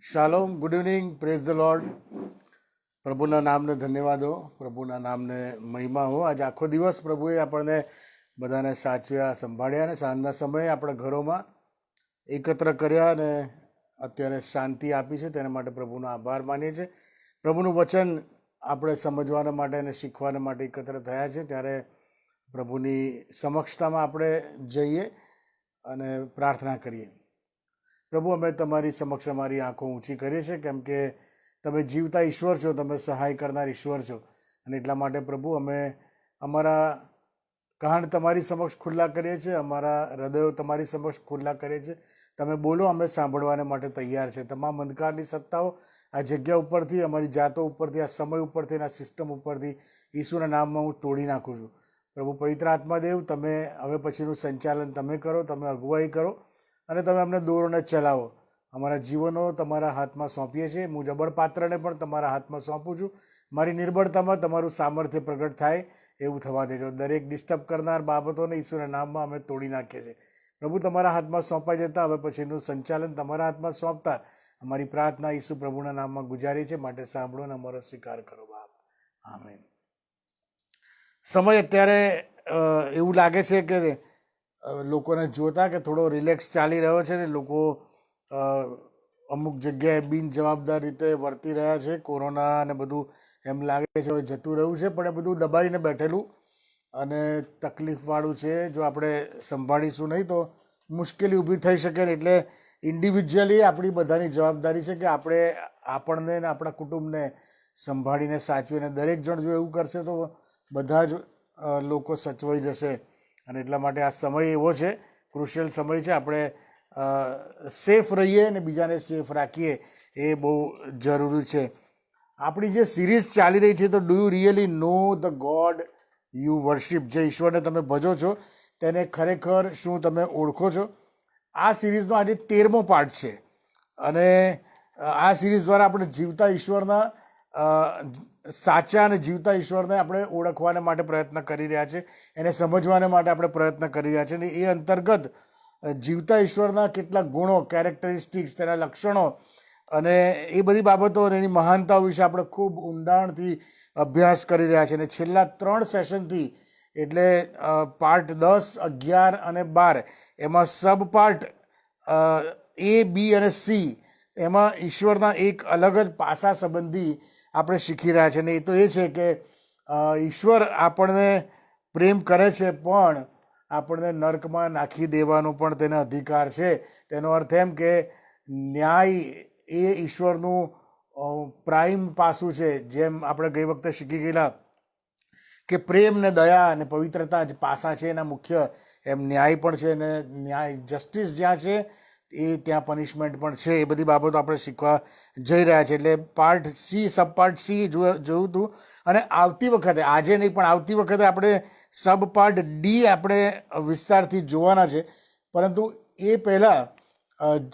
શાલોમ, good evening, praise the lord. પ્રભુના નામને ધન્યવાદ હો, પ્રભુના નામને મહિમા હો. આજે આખો દિવસ પ્રભુએ આપણને બધાને સાચવ્યા, સંભાળ્યા અને સાંજના સમયે આપણા ઘરોમાં એકત્ર કર્યા અને અત્યારે શાંતિ આપી છે. તેના માટે પ્રભુનો આભાર માનીએ છીએ. પ્રભુનું વચન આપણે સમજવાના માટે અને શીખવાના માટે એકત્ર થયા છે, ત્યારે પ્રભુની સમક્ષતામાં આપણે જઈએ અને પ્રાર્થના કરીએ. પ્રભુ, અમે તમારી સમક્ષ અમારી આંખો ઊંચી કરીએ છીએ, કેમ કે તમે જીવતા ઈશ્વર છો, તમે સહાય કરનાર ઈશ્વર છો. અને એટલા માટે પ્રભુ અમે અમારા કાન તમારી સમક્ષ ખુલ્લા કરીએ છીએ, અમારા હૃદયો તમારી સમક્ષ ખુલ્લા કરીએ છીએ. તમે બોલો, અમે સાંભળવાને માટે તૈયાર છે. તમામ અંધકારની સત્તાઓ આ જગ્યા ઉપરથી, અમારી જાતો ઉપરથી, આ સમય ઉપરથી, આ સિસ્ટમ ઉપરથી ઈસુના નામમાં હું તોડી નાખું છું. પ્રભુ પવિત્ર આત્માદેવ, તમે હવે પછીનું સંચાલન તમે કરો, તમે અગુવાઈ કરો અને તમે અમને દોરોને ચલાવો. અમારા જીવનો તમારા હાથમાં સોંપીએ છીએ. હું જબળ પાત્રને પણ તમારા હાથમાં સોંપું છું. મારી નિર્બળતામાં તમારું સામર્થ્ય પ્રગટ થાય એવું થવા દેજો. દરેક ડિસ્ટર્બ કરનાર બાબતોને ઈશ્વરના નામમાં અમે તોડી નાખીએ છીએ. પ્રભુ, તમારા હાથમાં સોંપાઈ જતા હવે પછીનું સંચાલન તમારા હાથમાં સોંપતા અમારી પ્રાર્થના ઈસુ પ્રભુના નામમાં ગુજારી છે. માટે સાંભળો અને અમારો સ્વીકાર કરો બાપ. આમેન. સમય અત્યારે એવું લાગે છે કે લોકોને જોતા કે થોડો રિલેક્સ ચાલી રહ્યો છે ને લોકો અમુક જગ્યાએ બિનજવાબદાર રીતે વર્તી રહ્યા છે. કોરોના અને બધું એમ લાગે છે હવે જતું રહ્યું છે, પણ એ બધું દબાઈને બેઠેલું અને તકલીફવાળું છે. જો આપણે સંભાળીશું નહીં તો મુશ્કેલી ઊભી થઈ શકે. એટલે ઇન્ડિવિજ્યુઅલી આપણી બધાની જવાબદારી છે કે આપણે આપણને ને આપણા કુટુંબને સંભાળીને સાચવીને દરેક જણ જો એવું કરશે તો બધા જ લોકો સચવાઈ જશે. અને એટલા માટે આ સમય એવો છે, ક્રુશિયલ સમય છે. આપણે સેફ રહીએ અને બીજાને સેફ રાખીએ એ બહુ જરૂરી છે. આપણી જે સિરીઝ ચાલી રહી છે, તો do you really know the God you worship, જે ઈશ્વરને તમે ભજો છો તેને ખરેખર શું તમે ઓળખો છો? આ સિરીઝનો આજે 13મો પાર્ટ છે. અને આ સિરીઝ દ્વારા આપણે જીવતા ઈશ્વરના સાચા અને જીવતા ઈશ્વરને આપણે ઓળખવાને માટે પ્રયત્ન કરી રહ્યા છે, એને સમજવાને માટે આપણે પ્રયત્ન કરી રહ્યા છે. અને એ અંતર્ગત જીવતા ઈશ્વરના કેટલાક ગુણો, કેરેક્ટરિસ્ટિક્સ, તેના લક્ષણો અને એ બધી બાબતો અને એની મહાનતાઓ વિશે આપણે ખૂબ ઊંડાણથી અભ્યાસ કરી રહ્યા છીએ. અને છેલ્લા 3 સેશનથી, એટલે પાર્ટ 10, 11 અને 12, એમાં સબ પાર્ટ A, B અને C, એમાં ઈશ્વરના એક અલગ જ પાસા સંબંધી આપણે શીખી રહ્યા છીએ. અને એ તો એ છે કે ઈશ્વર આપણને પ્રેમ કરે છે, પણ આપણને નર્કમાં નાખી દેવાનો પણ તેને અધિકાર છે. તેનો અર્થ એમ કે ન્યાય એ ઈશ્વરનું પ્રાઇમ પાસું છે. જેમ આપણે ગઈ વખતે શીખી ગયેલા કે પ્રેમ ને દયા અને પવિત્રતા જ પાસા છે એના મુખ્ય, એમ ન્યાય પણ છે. અને ન્યાય, જસ્ટિસ જ્યાં છે એ ત્યાં પનિશમેન્ટ પણ છે. એ બધી બાબતો આપણે શીખવા જઈ રહ્યા છે. એટલે પાર્ટ C, સબ પાર્ટ C જોયું હતું. અને આવતી વખતે, આજે નહીં પણ આવતી વખતે આપણે સબ પાર્ટ D આપણે વિસ્તારથી જોવાના છે. પરંતુ એ પહેલાં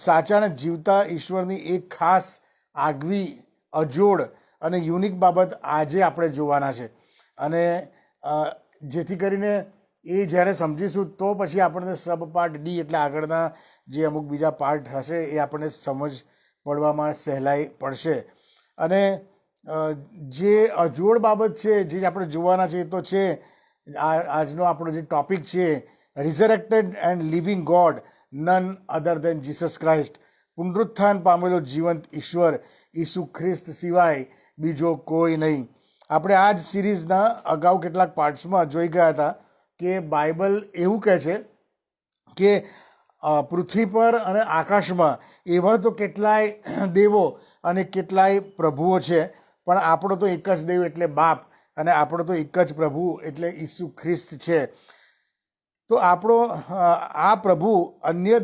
સાચા અને જીવતા ઈશ્વરની એક ખાસ આગવી, અજોડ અને યુનિક બાબત આજે આપણે જોવાના છે. અને જેથી કરીને એ જ્યારે સમજીશું તો પછી આપણને સબ પાર્ટ D, એટલે આગળના જે અમુક બીજા પાર્ટ હશે એ આપણને સમજ પડવામાં સહેલાઈ પડશે. અને જે અજોડ બાબત છે, જે આપણે જોવાના છે, એ તો છે આજનો આપણો જે ટોપિક છે, resurrected and living God, none other than Jesus Christ. પુનરુત્થાન પામેલો જીવંત ઈશ્વર ઈસુ ખ્રિસ્ત સિવાય બીજો કોઈ નહીં. આપણે આ જ સિરીઝના અગાઉ કેટલાક પાર્ટ્સમાં જોઈ ગયા હતા કે બાઇબલ એવું કહે છે કે પૃથ્વી પર અને આકાશમાં એવા તો કેટલાય દેવો અને કેટલાય પ્રભુઓ છે, પણ આપણો તો એક જ દેવ એટલે બાપ, અને આપણો તો એક જ પ્રભુ એટલે ઈસુ ખ્રિસ્ત છે. તો આપણો આ પ્રભુ અન્ય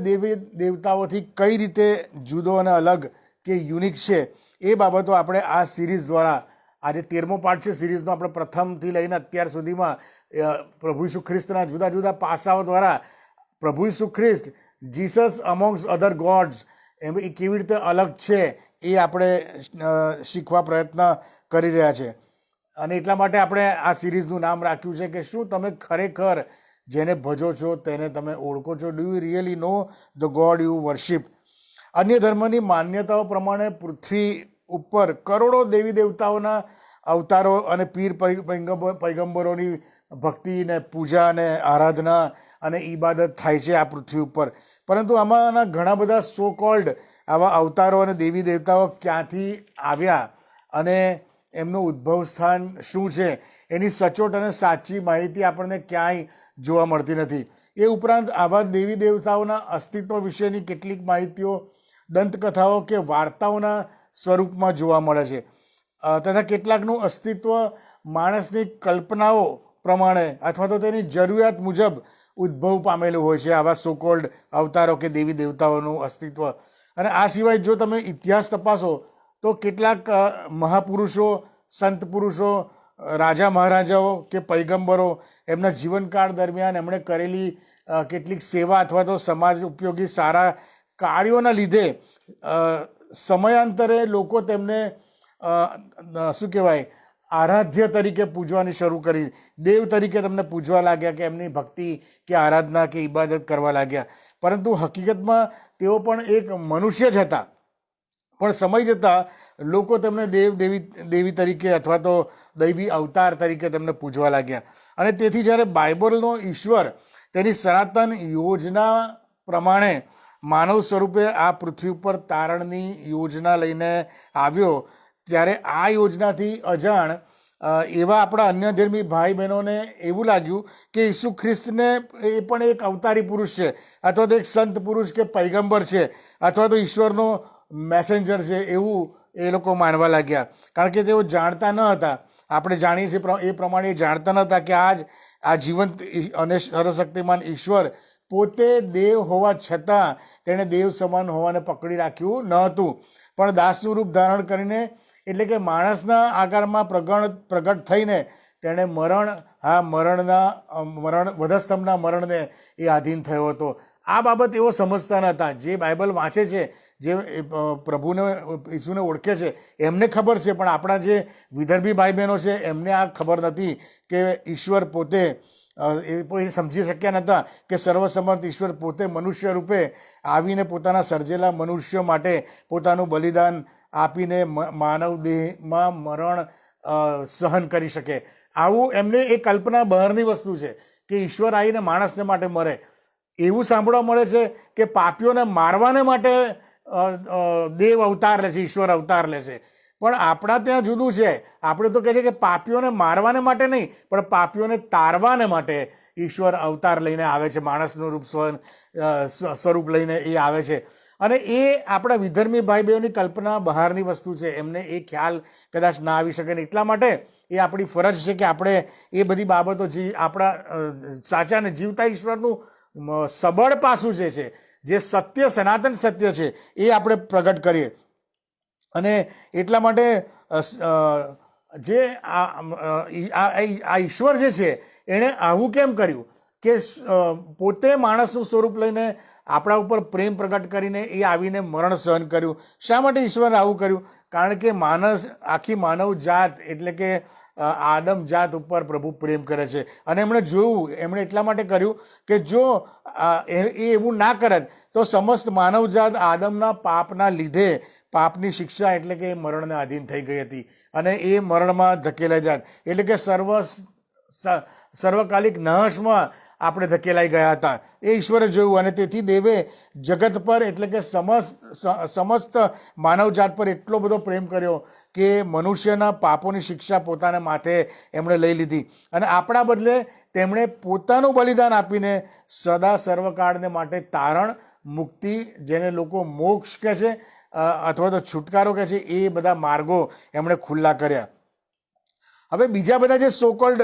દેવતાઓથી કઈ રીતે જુદો અને અલગ કે યુનિક છે, એ બાબતો આપણે આ સિરીઝ દ્વારા, આજે 13મો પાર્ટ છે સિરીઝનો, આપણે પ્રથમથી લઈને અત્યાર સુધીમાં પ્રભુ ઈસુ ખ્રિસ્તના જુદા જુદા પાસાઓ દ્વારા પ્રભુ ઈસુ ખ્રિસ્ત, જીસસ અમોંગ્સ અધર ગોડ્સ, એ કેવી રીતે અલગ છે એ આપણે શીખવા પ્રયત્ન કરી રહ્યા છે. અને એટલા માટે આપણે આ સિરીઝનું નામ રાખ્યું છે કે શું તમે ખરેખર જેને ભજો છો તેને તમે ઓળખો છો? Do you really know the God you worship? અન્ય ધર્મની માન્યતાઓ પ્રમાણે પૃથ્વી ઉપર કરોડો દેવી દેવતાઓના અવતારો અને પીર પૈગંબરોની ભક્તિ ને પૂજા ને આરાધના અને ઈબાદત થાય છે આ પૃથ્વી ઉપર. પરંતુ આમાંના ઘણા બધા સો કોલ્ડ આવા અવતારો અને દેવી દેવતાઓ ક્યાંથી આવ્યા અને એમનું ઉદ્ભવ સ્થાન શું છે એની સચોટ અને સાચી માહિતી આપણને ક્યાંય જોવા મળતી નથી. એ ઉપરાંત આવા દેવી દેવતાઓના અસ્તિત્વ વિશેની કેટલીક માહિતીઓ દંતકથાઓ કે વાર્તાઓના સ્વરૂપમાં જોવા મળે છે તથા કેટલાકનું અસ્તિત્વ માણસની કલ્પનાઓ પ્રમાણે અથવા તો તેની જરૂરિયાત મુજબ ઉદ્ભવ પામેલું હોય છે આવા સોકોલ્ડ અવતારો કે દેવી દેવતાઓનું અસ્તિત્વ. અને આ સિવાય જો તમે ઇતિહાસ તપાસો તો કેટલાક મહાપુરુષો, સંત પુરુષો, રાજા મહારાજાઓ કે પૈગંબરો એમના જીવનકાળ દરમિયાન એમણે કરેલી કેટલીક સેવા અથવા તો સમાજ ઉપયોગી સારા કાર્યોના લીધે સમયાંતરે લોકો તેમને શું કહેવાય આરાધ્ય તરીકે પૂજવાની શરૂ કરી, દેવ તરીકે તેમને પૂજવા લાગ્યા કે એમની ભક્તિ કે આરાધના કે ઇબાદત કરવા લાગ્યા. પરંતુ હકીકતમાં તેઓ પણ એક મનુષ્ય જ હતા, પણ સમય જતાં લોકો તેમને દેવી તરીકે અથવા તો દૈવી અવતાર તરીકે તેમને પૂજવા લાગ્યા. અને તેથી જ્યારે બાઇબલનો ઈશ્વર તેની સનાતન યોજના પ્રમાણે માનવ સ્વરૂપે આ પૃથ્વી ઉપર તારણની યોજના લઈને આવ્યો ત્યારે આ યોજનાથી અજાણ એવા આપણા અન્ય ધર્મી ભાઈ બહેનોને એવું લાગ્યું કે ઈસુ ખ્રિસ્તને એ પણ એક અવતારી પુરુષ છે અથવા તો એક સંત પુરુષ કે પૈગંબર છે અથવા તો ઈશ્વરનો મેસેન્જર છે એવું એ લોકો માનવા લાગ્યા. કારણ કે તેઓ જાણતા ન હતા, આપણે જાણીએ છીએ એ પ્રમાણે એ જાણતા ન હતા કે આ જીવંત અને સર્વશક્તિમાન ઈશ્વર પોતે દેવ હોવા છતાં તેણે દેવ સમાન હોવાને પકડી રાખ્યું ન હતું, પણ દાસનું રૂપ ધારણ કરીને એટલે કે માણસના આકારમાં પ્રગટ થઈને તેણે વધસ્તંભના મરણને એ આધીન થયો હતો. આ બાબત એવો સમજતા ન હતા. જે બાઇબલ વાંચે છે, જે પ્રભુને ઈસુને ઓળખે છે એમને ખબર છે, પણ આપણા જે વિદર્ભી ભાઈ બહેનો છે એમને આ ખબર નથી કે ઈશ્વર પોતે એ સમજી શક્યા નહોતા કે સર્વસમર્થ ઈશ્વર પોતે મનુષ્ય રૂપે આવીને પોતાના સર્જેલા મનુષ્યો માટે પોતાનું બલિદાન આપીને માનવ દેહમાં મરણ સહન કરી શકે. આવું એમને એ કલ્પના બહારની વસ્તુ છે કે ઈશ્વર આવીને માણસને માટે મરે. એવું સાંભળવા મળે છે કે પાપીઓને મારવાને માટે દેવ અવતાર લે છે, ઈશ્વર અવતાર લે છે. પણ આપણા ત્યાં જુદું છે. આપણે તો કહે છે કે પાપીઓને મારવાને માટે નહીં, પણ પાપીઓને તારવાને માટે ઈશ્વર અવતાર લઈને આવે છે, માણસનું રૂપ સ્વરૂપ લઈને એ આવે છે. અને એ આપણા વિધર્મી ભાઈ બહેનોની કલ્પના બહારની વસ્તુ છે, એમને એ ખ્યાલ કદાચ ના આવી શકે ને એટલા માટે એ આપણી ફરજ છે કે આપણે એ બધી બાબતો જે આપણા સાચા ને જીવતા ઈશ્વરનું સબળ પાસું જે સત્ય, સનાતન સત્ય છે એ આપણે પ્રગટ કરીએ. અને એટલા માટે જે આ ઈશ્વર જે છે એણે આવું કેમ કર્યું કે પોતે માણસનું સ્વરૂપ લઈને આપણા ઉપર પ્રેમ પ્રગટ કરીને એ આવીને મરણ સહન કર્યું. શા માટે ઈશ્વરે આવું કર્યું? કારણ કે આખી માનવ જાત એટલે કે આદમ જાત ઉપર પ્રભુ પ્રેમ કરે છે. અને એમણે એટલા માટે કર્યું કે જો એ એવું ના કરત તો સમસ્ત માનવ જાત આદમના પાપના લીધે પાપની શિક્ષા એટલે કે મરણને આધીન થઈ ગઈ હતી અને એ મરણમાં ધકેલાઈ જાત, એટલે કે સર્વકાલિક નાશમાં આપણે ધકેલાઈ ગયા હતા. એ ઈશ્વરે જોયું અને તેથી દેવે જગત પર એટલે કે સમસ્ત માનવજાત પર એટલો બધો પ્રેમ કર્યો કે મનુષ્યના પાપોની શિક્ષા પોતાના માથે એમણે લઈ લીધી અને આપણા બદલે તેમણે પોતાનું બલિદાન આપીને સદા સર્વકાળને માટે તારણ, મુક્તિ, જેને લોકો મોક્ષ કહે છે અથવા તો છુટકારો કહે છે, એ બધા માર્ગો એમણે ખુલ્લા કર્યા. હવે બીજા બધા જે સોકોલ્ડ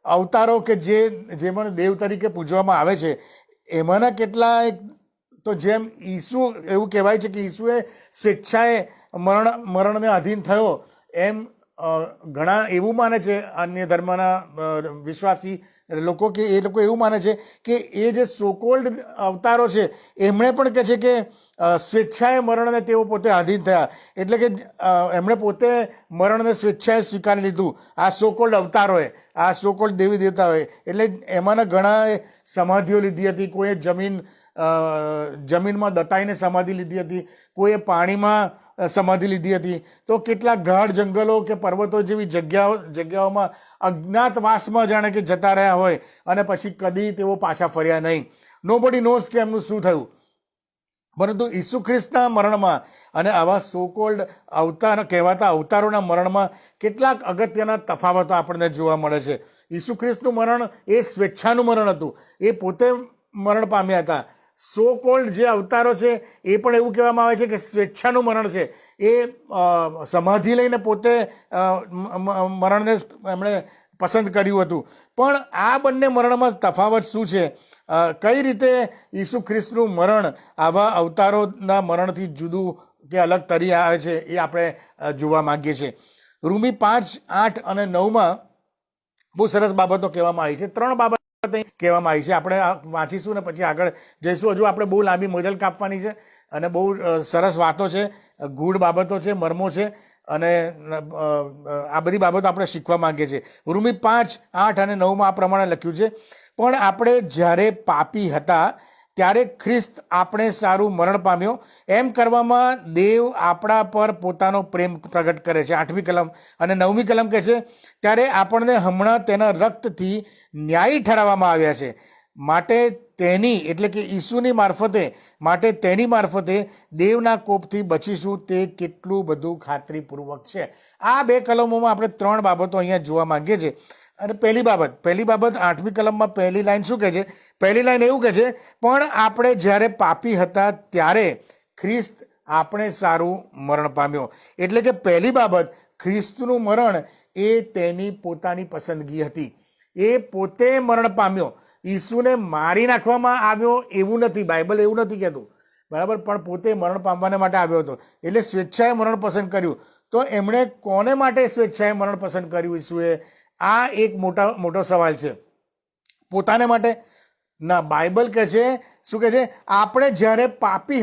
અવતારો કે જેમને દેવ તરીકે પૂજવામાં આવે છે એમાંના કેટલાક તો જેમ ઈસુ, એવું કહેવાય છે કે ઈસુએ સ્વેચ્છાએ મરણને આધીન થયો, એમ ઘણા એવું માને છે અન્ય ધર્મના વિશ્વાસી લોકો કે એ લોકો એવું માને છે કે એ જે સોકોલ્ડ અવતારો છે એમણે પણ કહે છે કે સ્વેચ્છાએ મરણને તેઓ પોતે આધીન થયા, એટલે કે એમણે પોતે મરણને સ્વેચ્છાએ સ્વીકારી લીધું આ સોકોલ્ડ અવતારોએ, આ સોકોલ્ડ દેવી દેવતાઓએ. એટલે એમાંના ઘણા સમાધિઓ લીધી હતી, કોઈએ જમીન જમીનમાં દટાઈને સમાધિ લીધી હતી, કોઈએ પાણીમાં સમાધિ લીધી હતી, તો કેટલા ગાઢ જંગલો કે પર્વતો જેવી જગ્યાઓમાં અજ્ઞાતવાસમાં જાણે કે જતા રહ્યા હોય અને પછી કદી તેઓ પાછા ફર્યા નહીં. નોબડી નોઝ કે એમનું શું થયું. પરંતુ ઈસુ ખ્રિસ્તના મરણમાં અને આવા સો કોલ્ડ અવતાર કહેવાતા અવતારોના મરણમાં કેટલાક અગત્યના તફાવતો આપણને જોવા મળે છે. ઈસુ ખ્રિસ્તનું મરણ એ સ્વેચ્છાનું મરણ હતું, એ પોતે મરણ પામ્યા હતા. સો કોલ્ડ જે અવતારો છે એ પણ એવું કહેવામાં આવે છે કે સ્વેચ્છાનું મરણ છે, એ સમાધિ લઈને પોતે મરણને એમણે પસંદ કર્યું હતું. પણ આ બંને મરણમાં તફાવત શું છે, કઈ રીતે ઈસુ ખ્રિસ્તનું મરણ આવા અવતારોના મરણથી જુદું કે અલગ તરી આવે છે, એ આપણે જોવા માગીએ છીએ. રૂમી 5, 8 અને 9માં બહુ સરસ બાબતો કહેવામાં આવી છે. 3 બાબત કહેવામાં આવી છે. આપણે વાંચીશું ને પછી આગળ જઈશું. હજુ આપણે બહુ લાંબી મજલ કાપવાની છે અને બહુ સરસ વાતો છે, ગૂઢ બાબતો છે, મર્મો છે અને આ બધી બાબતો આપણે શીખવા માંગીએ છીએ. રૂમી 5, 8 અને 9માં આ પ્રમાણે લખ્યું છે, પણ આપણે જ્યારે પાપી હતા ત્યારે ખ્રિસ્ત આપણે સારું મરણ પામ્યો. એમ કરવામાં દેવ આપણા પર પોતાનો પ્રેમ પ્રગટ કરે છે. 8મી કલમ અને 9મી કલમ કહે છે, ત્યારે આપણને હમણાં તેના રક્તથી ન્યાયી ઠરાવવામાં આવ્યા છે. માટે તેની એટલે કે ઈસુની મારફતે દેવના કોપથી બચીશું, તે કેટલું બધું ખાતરીપૂર્વક છે. આ 2 કલમોમાં આપણે 3 બાબતો અહીંયા જોવા માંગીએ છીએ. અને પહેલી બાબત 8મી કલમમાં પહેલી લાઈન શું કહે છે? પહેલી લાઈન એવું કહે છે, પણ આપણે જ્યારે પાપી હતા ત્યારે ખ્રિસ્ત આપણે સારું મરણ પામ્યો. એટલે કે પહેલી બાબત, ખ્રિસ્તનું મરણ એ તેની પોતાની પસંદગી હતી. એ પોતે મરણ પામ્યો. ઈસુને મારી નાખવામાં આવ્યો એવું નથી, બાઇબલ એવું નથી કહેતું, બરાબર, પણ પોતે મરણ પામવાને માટે આવ્યો હતો. એટલે સ્વેચ્છાએ મરણ પસંદ કર્યું. તો એમણે કોને માટે સ્વેચ્છાએ મરણ પસંદ કર્યું ઈસુએ? આ એક મોટો સવાલ છે. પોતાને માટે ના, બાઇબલ કહે છે, શું કહે છે? આપણે જ્યારે પાપી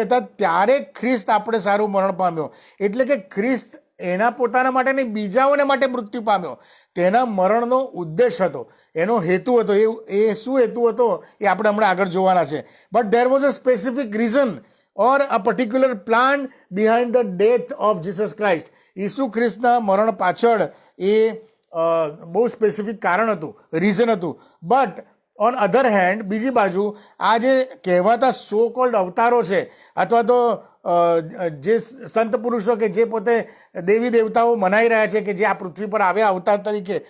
હતા ત્યારે ખ્રિસ્ત આપણે સારું મરણ પામ્યો. એટલે કે ખ્રિસ્ત એના પોતાના માટે નહીં, બીજાઓને માટે મૃત્યુ પામ્યો. તેના મરણનો ઉદ્દેશ હતો, એનો હેતુ હતો. એ શું હેતુ હતો એ આપણે હમણાં આગળ જોવાના છે. But there was a specific reason or a particular plan behind the death of Jesus Christ. ઈસુ ખ્રિસ્તના મરણ પાછળ એ બહુ સ્પેસિફિક કારણ હતું, રીઝન હતું. બટ ઓન અધર હેન્ડ, બીજી બાજુ આ જે કહેવાતા સો કોલ્ડ અવતારો છે અથવા તો જે સંત પુરુષો કે જે પોતે દેવી દેવતાઓ મનાઈ રહ્યા છે કે જે આ પૃથ્વી પર આવ્યા અવતાર તરીકે,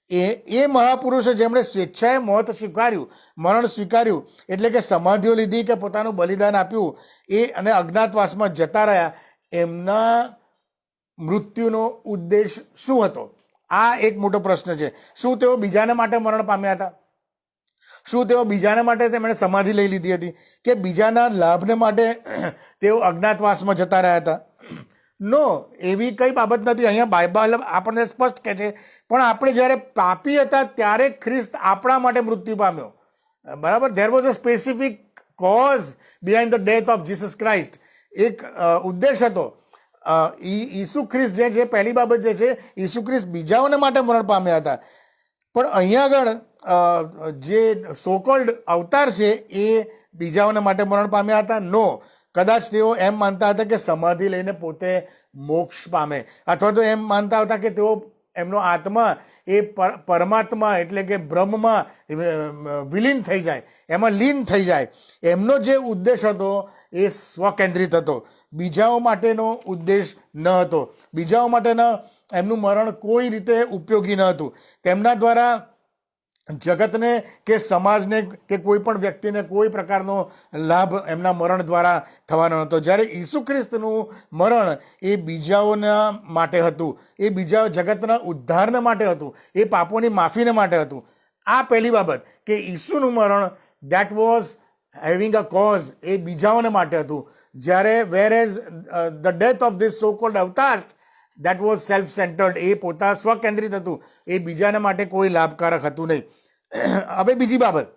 એ મહાપુરુષો જેમણે સ્વેચ્છાએ મોત સ્વીકાર્યું, મરણ સ્વીકાર્યું, એટલે કે સમાધિઓ લીધી કે પોતાનું બલિદાન આપ્યું, એ અને અજ્ઞાતવાસમાં જતા રહ્યા, એમના મૃત્યુનો ઉદ્દેશ શું હતો? આ એક મોટો પ્રશ્ન છે. શું તેઓ બીજાને માટે મરણ પામ્યા હતા? શું તેઓ બીજાને માટે તેમણે સમાધિ લઈ લીધી હતી? કે બીજાના લાભને માટે તેઓ અજ્ઞાતવાસમાં જતા રહ્યા હતા? નો, એવી કઈ બાબત નથી. અહીંયા બાઇબલ આપણને સ્પષ્ટ કહે છે, પણ આપણે જ્યારે પાપી હતા ત્યારે ખ્રિસ્ત આપણા માટે મૃત્યુ પામ્યો, બરાબર. There was a specific cause behind the death of Jesus Christ. એક ઉદ્દેશ હતો. ઈસુ ખ્રિસ્ત જે છે, પહેલી બાબત જે છે, ઈસુ ખ્રિસ્ત બીજાઓને માટે મરણ પામ્યા હતા. પણ અહીંયા આગળ જે સોકોલ્ડ અવતાર છે એ બીજાઓને માટે મરણ પામ્યા હતા? નો, કદાચ તેઓ એમ માનતા હતા કે સમાધિ લઈને પોતે મોક્ષ પામે, અથવા તો એમ માનતા હતા કે તેઓ એમનો આત્મા એ પરમાત્મા એટલે કે બ્રહ્મમાં વિલીન થઈ જાય, એમાં લીન થઈ જાય. એમનો જે ઉદ્દેશ હતો એ સ્વકેન્દ્રિત હતો, બીજાઓ માટેનો ઉદ્દેશ ન હતો. બીજાઓ માટેના એમનું મરણ કોઈ રીતે ઉપયોગી ન હતું. તેમના દ્વારા જગતને કે સમાજને કે કોઈ પણ વ્યક્તિને કોઈ પ્રકારનો લાભ એમના મરણ દ્વારા થવાનો હતો. જ્યારે ઈસુ ખ્રિસ્તનું મરણ એ બીજાઓના માટે હતું, એ બીજા જગતના ઉદ્ધારને માટે હતું, એ પાપોની માફીને માટે હતું. આ પહેલી બાબત કે ઈસુનું મરણ that was having a cause, એ બીજાઓને માટે હતું. જ્યારે whereas the death of this so called avatars that was self centred, એ પોતા સ્વકેન્દ્રિત હતું, એ બીજાને માટે કોઈ લાભકારક હતું નહીં. હવે બીજી બાબત,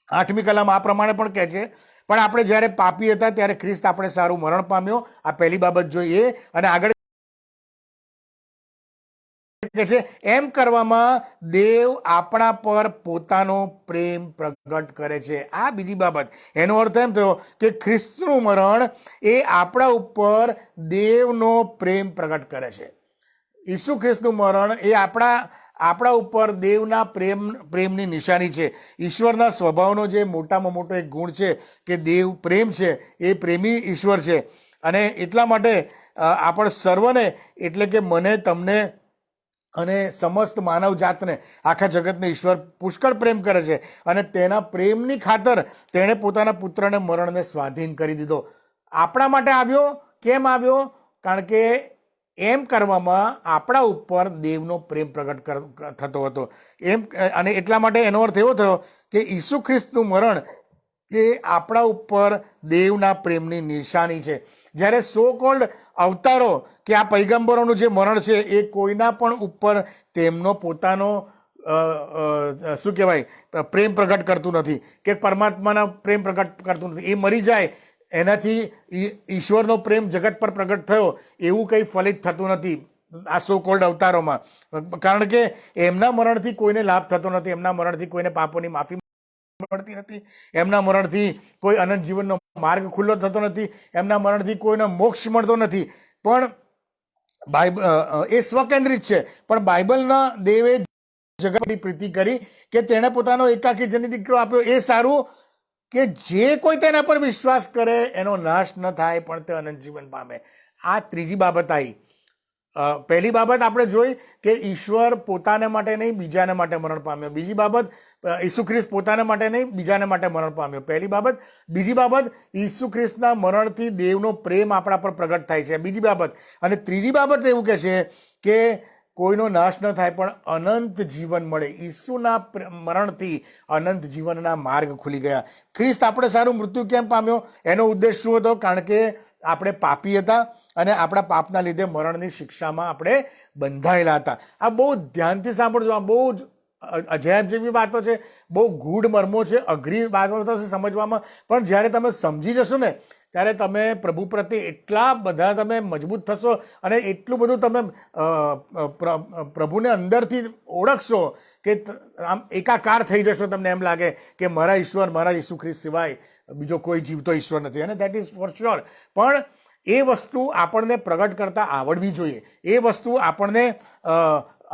8મી કલમ આ પ્રમાણે પણ કહે છે, પણ આપણે જ્યારે પાપી હતા ત્યારે ખ્રિસ્ત આપણે સારું મરણ પામ્યો. આ પહેલી બાબત જોઈએ અને આગળ કે છે એમ કરવામાં દેવ આપણા પર પોતાનો પ્રેમ પ્રગટ કરે છે. આ બીજી બાબત. એનો અર્થ એમ થયો કે ખ્રિસ્તનું મરણ એ આપણા ઉપર દેવનો પ્રેમ પ્રગટ કરે છે. ઈસુ ખ્રિસ્તનું મરણ એ આપણા ઉપર દેવના પ્રેમની નિશાની છે. ઈશ્વરના સ્વભાવનો જે મોટામાં મોટો એક ગુણ છે કે દેવ પ્રેમ છે, એ પ્રેમી ઈશ્વર છે. અને એટલા માટે આપણે સર્વને, એટલે કે મને, તમને અને સમસ્ત માનવ જાતને, આખા જગતને ઈશ્વર પુષ્કળ પ્રેમ કરે છે. અને તેના પ્રેમની ખાતર તેણે પોતાના પુત્રને મરણને સ્વાધીન કરી દીધો. આપણા માટે આવ્યો. કેમ આવ્યો? કારણ કે એમ કરવામાં આપણા ઉપર દેવનો પ્રેમ પ્રગટ થતો હતો. અને એટલા માટે એનો અર્થ એવો થયો કે ઈસુ ખ્રિસ્તનું મરણ એ આપણા ઉપર દેવના પ્રેમની નિશાની છે. જ્યારે સો કોલ્ડ અવતારો કે આ પૈગંબરોનું જે મરણ છે એ કોઈના પણ ઉપર તેમનો પોતાનો શું કહેવાય પ્રેમ પ્રગટ કરતું નથી, કે પરમાત્માના પ્રેમ પ્રગટ કરતું નથી. એ મરી જાય એનાથી ઈશ્વરનો પ્રેમ જગત પર પ્રગટ થયો એવું કંઈ ફલિત થતું નથી આ સો કોલ્ડ અવતારોમાં. કારણ કે એમના મરણથી કોઈને લાભ થતો નથી, એમના મરણથી કોઈને પાપોની માફી મળતી નથી, એમના મરણથી કોઈ અનંત જીવનનો માર્ગ ખુલ્લો થતો નથી, એમના મરણથી કોઈને મોક્ષ મળતો નથી. પણ એ સ્વકેન્દ્રિત છે. પણ બાઇબલના દેવે જગતની પ્રીતિ કરી કે તેણે પોતાનો એકાકી જનિત દીકરો આપ્યો. એ સારું કે જે કોઈ તેના પર વિશ્વાસ કરે એનો નાશ ન થાય પણ તે અનંત જીવન પામે. આ ત્રીજી બાબત આવી. પહેલી બાબત આપણે જોઈ કે ઈશ્વર પોતાને માટે નહીં બીજાને માટે મરણ પામ્યો. બીજી બાબત, ઈસુ ખ્રિસ્ત પોતાને માટે નહીં બીજાને માટે મરણ પામ્યો. પહેલી બાબત. બીજી બાબત, ઈસુ ખ્રિસ્તના મરણથી દેવનો પ્રેમ આપણા પર પ્રગટ થાય છે. બીજી બાબત. અને ત્રીજી બાબત એવું કહે છે કે કોઈનો નાશ ન થાય પણ અનંત જીવન મળે. ઈસુના મરણથી અનંત જીવનના માર્ગ ખુલી ગયા. ખ્રિસ્ત આપણે સારું મૃત્યુ કેમ પામ્યો? એનો ઉદ્દેશ શું હતો? કારણ કે આપણે પાપી હતા અને આપણા પાપના લીધે મરણની શિક્ષામાં આપણે બંધાયેલા હતા. આ બહુ ધ્યાનથી સાંભળજો. આ બહુ જ અજાયબ જેવી વાતો છે, બહુ ગૂઢ મર્મો છે, અઘરી વાતો છે સમજવામાં. પણ જ્યારે તમે સમજી જશો ને ત્યારે તમે પ્રભુ પ્રત્યે એટલા બધા તમે મજબૂત થશો અને એટલું બધું તમે પ્રભુને અંદરથી ઓળખશો કે આમ એકાકાર થઈ જશો. તમને એમ લાગે કે મારા ઈશ્વર, મારા ઈસુ ખ્રિસ્ત સિવાય બીજો કોઈ જીવતો ઈશ્વર નથી. અને દેટ ઇઝ ફોર શ્યોર. પણ એ વસ્તુ આપણને પ્રગટ કરતાં આવડવી જોઈએ. એ વસ્તુ આપણને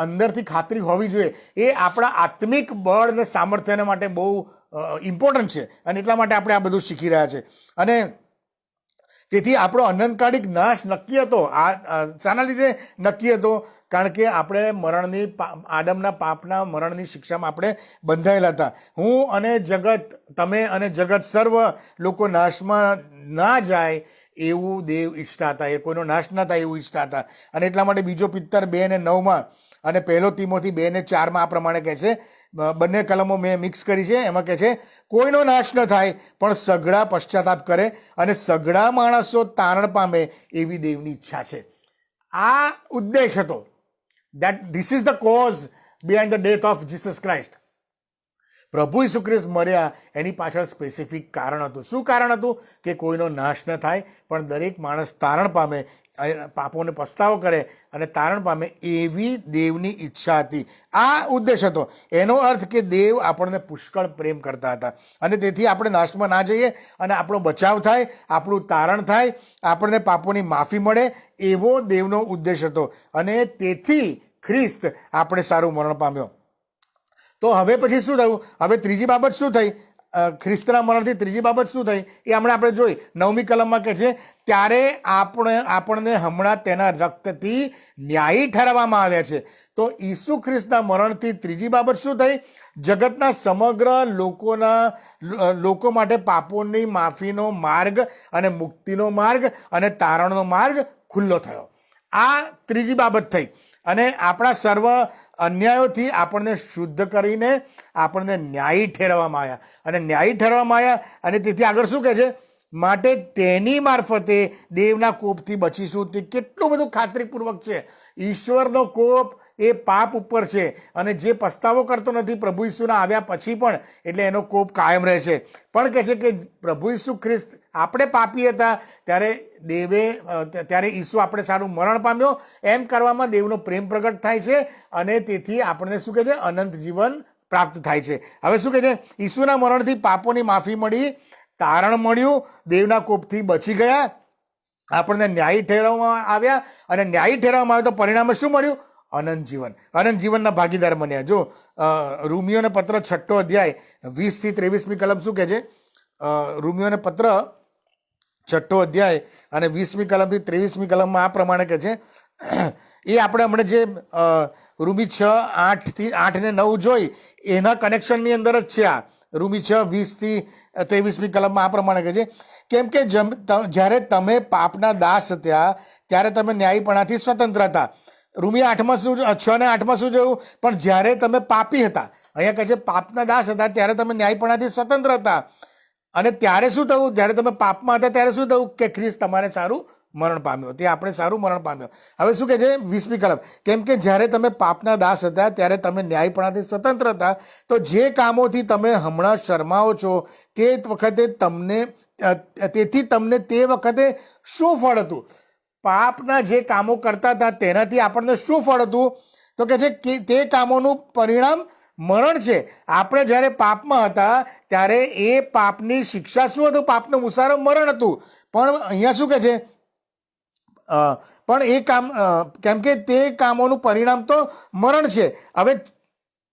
અંદરથી ખાતરી હોવી જોઈએ. એ આપણા આત્મિક બળ અને સામર્થ્યને માટે બહુ ઇમ્પોર્ટન્ટ છે. અને એટલા માટે આપણે આ બધું શીખી રહ્યા છે. અને તેથી આપણો અનંતકાળિક નાશ નક્કી હતો. શાના લીધે નક્કી હતો? કારણ કે આપણે મરણની, આદમના પાપના મરણની શિક્ષામાં આપણે બંધાયેલા હતા. હું અને જગત, તમે અને જગત, સર્વ લોકો નાશમાં ના જાય એવું દેવ ઈચ્છતા હતા. એ કોઈનો નાશ ના થાય એવું ઈચ્છતા હતા. અને એટલા માટે બીજો પિત્તર 2:9 અને પહેલો તિમોથી 2:4 આ પ્રમાણે કહે છે. બંને કલમો મેં મિક્સ કરી છે. એમાં કહે છે કોઈનો નાશ ન થાય પણ સઘળા પશ્ચાતાપ કરે અને સઘળા માણસો તારણ પામે એવી દેવની ઈચ્છા છે. આ ઉદ્દેશ હતો. This is the cause behind the death of Jesus Christ. પ્રભુ ઈસુ ખ્રિસ્ત મર્યા એની પાછળ સ્પેસિફિક કારણ હતું. શું કારણ હતું? કે કોઈનો નાશ ન થાય પણ દરેક માણસ તારણ પામે, પાપોને પસ્તાવો કરે અને તારણ પામે એવી દેવની ઈચ્છા હતી. આ ઉદ્દેશ હતો. એનો અર્થ કે દેવ આપણને પુષ્કળ પ્રેમ કરતા હતા અને તેથી આપણે નાશમાં ના જઈએ અને આપણો બચાવ થાય, આપણું તારણ થાય, આપણને પાપોની માફી મળે, એવો દેવનો ઉદ્દેશ હતો. અને તેથી ખ્રિસ્ત આપણે સારું મરણ પામ્યો. તો હવે પછી શું થયું? હવે ત્રીજી બાબત શું થઈ? ખ્રિસ્તના મરણથી ત્રીજી બાબત શું થઈ એ હમણાં આપણે જોઈ. 9મી કલમમાં કહે છે ત્યારે આપણને હમણાં તેના રક્તથી ન્યાયી ઠરાવવામાં આવ્યા છે. તો ઈસુ ખ્રિસ્તના મરણથી ત્રીજી બાબત શું થઈ? જગતના સમગ્ર લોકો માટે પાપોની માફીનો માર્ગ અને મુક્તિનો માર્ગ અને તારણનો માર્ગ ખુલ્લો થયો. આ ત્રીજી બાબત થઈ. અને આપણા સર્વ અન્યાયોથી આપણને શુદ્ધ કરીને આપણને ન્યાયી ઠેરવવામાં આવ્યા. અને ન્યાયી ઠેરવવામાં આવ્યા અને તેથી આગળ શું કહે છે? માટે તેની મારફતે દેવના કોપથી બચીશું. તે કેટલું બધું ખાતરીપૂર્વક છે. ઈશ્વરનો કોપ એ પાપ ઉપર છે અને જે પસ્તાવો કરતો નથી પ્રભુ ઈસુના આવ્યા પછી પણ, એટલે એનો કોપ કાયમ રહે છે. પણ કહે છે કે પ્રભુ ઈસુ ખ્રિસ્ત આપણે પાપી હતા ત્યારે ઈસુ આપણે સારું મરણ પામ્યો. એમ કરવામાં દેવનો પ્રેમ પ્રગટ થાય છે અને તેથી આપણને શું કહે છે, અનંત જીવન પ્રાપ્ત થાય છે. હવે શું કહે છે, ઈસુના મરણથી પાપોની માફી મળી, તારણ મળ્યું, દેવના કોપથી બચી ગયા, આપણને ન્યાયી ઠેરવવામાં આવ્યા અને ન્યાયી ઠેરવવામાં આવ્યા તો પરિણામે શું મળ્યું? અનંત જીવન. અનંત જીવનના ભાગીદાર બન્યા. જો રોમિયોને પત્ર 6 અધ્યાય 20 થી 23મી કલમ શું કહે છે? રોમિયોને પત્ર 6 અધ્યાય અને 20મી કલમથી 23મી કલમમાં આ પ્રમાણે કહે છે. એ આપણે હમણાં જે રૂમી 6:8 ને 9 જોઈ એના કનેક્શનની અંદર જ છે આ. રૂમી 6:20 થી 23મી કલમમાં આ પ્રમાણે કહે છે, કેમ કે જ્યારે તમે પાપના દાસ હતા ત્યારે તમે ન્યાયીપણાથી સ્વતંત્ર હતા. રૂમી 8માં શું 6 ને 8માં શું જોયું? પણ જ્યારે તમે પાપી હતા, અહીંયા કહે છે પાપના દાસ હતા ત્યારે તમે ન્યાયીપણાથી સ્વતંત્ર હતા. અને ત્યારે શું થયું? જ્યારે તમે પાપમાં હતા ત્યારે શું થયું? કે ખ્રિસ્ત તમારે સારું મરણ પામ્યો, તે આપણે સારું મરણ પામ્યો. હવે શું કહે છે 20મી કલમ? કેમ કે જ્યારે તમે પાપના દાસ હતા ત્યારે તમે ન્યાયપણાથી સ્વતંત્ર હતા, તો જે કામોથી તમે હમણાં શરમાઓ છો તેથી તમને તે વખતે શું ફળ હતું? પાપના જે કામો કરતા હતા તેનાથી આપણને શું ફળ હતું? તો કહે છે કે તે કામોનું પરિણામ મરણ છે. આપણે જ્યારે પાપમાં હતા ત્યારે એ પાપની શિક્ષા શું હતું? પાપનો મુસારો મરણ હતું. પણ અહીંયા શું કહે છે? પણ એ કામ કેમ કે તે કામોનું પરિણામ તો મરણ છે. હવે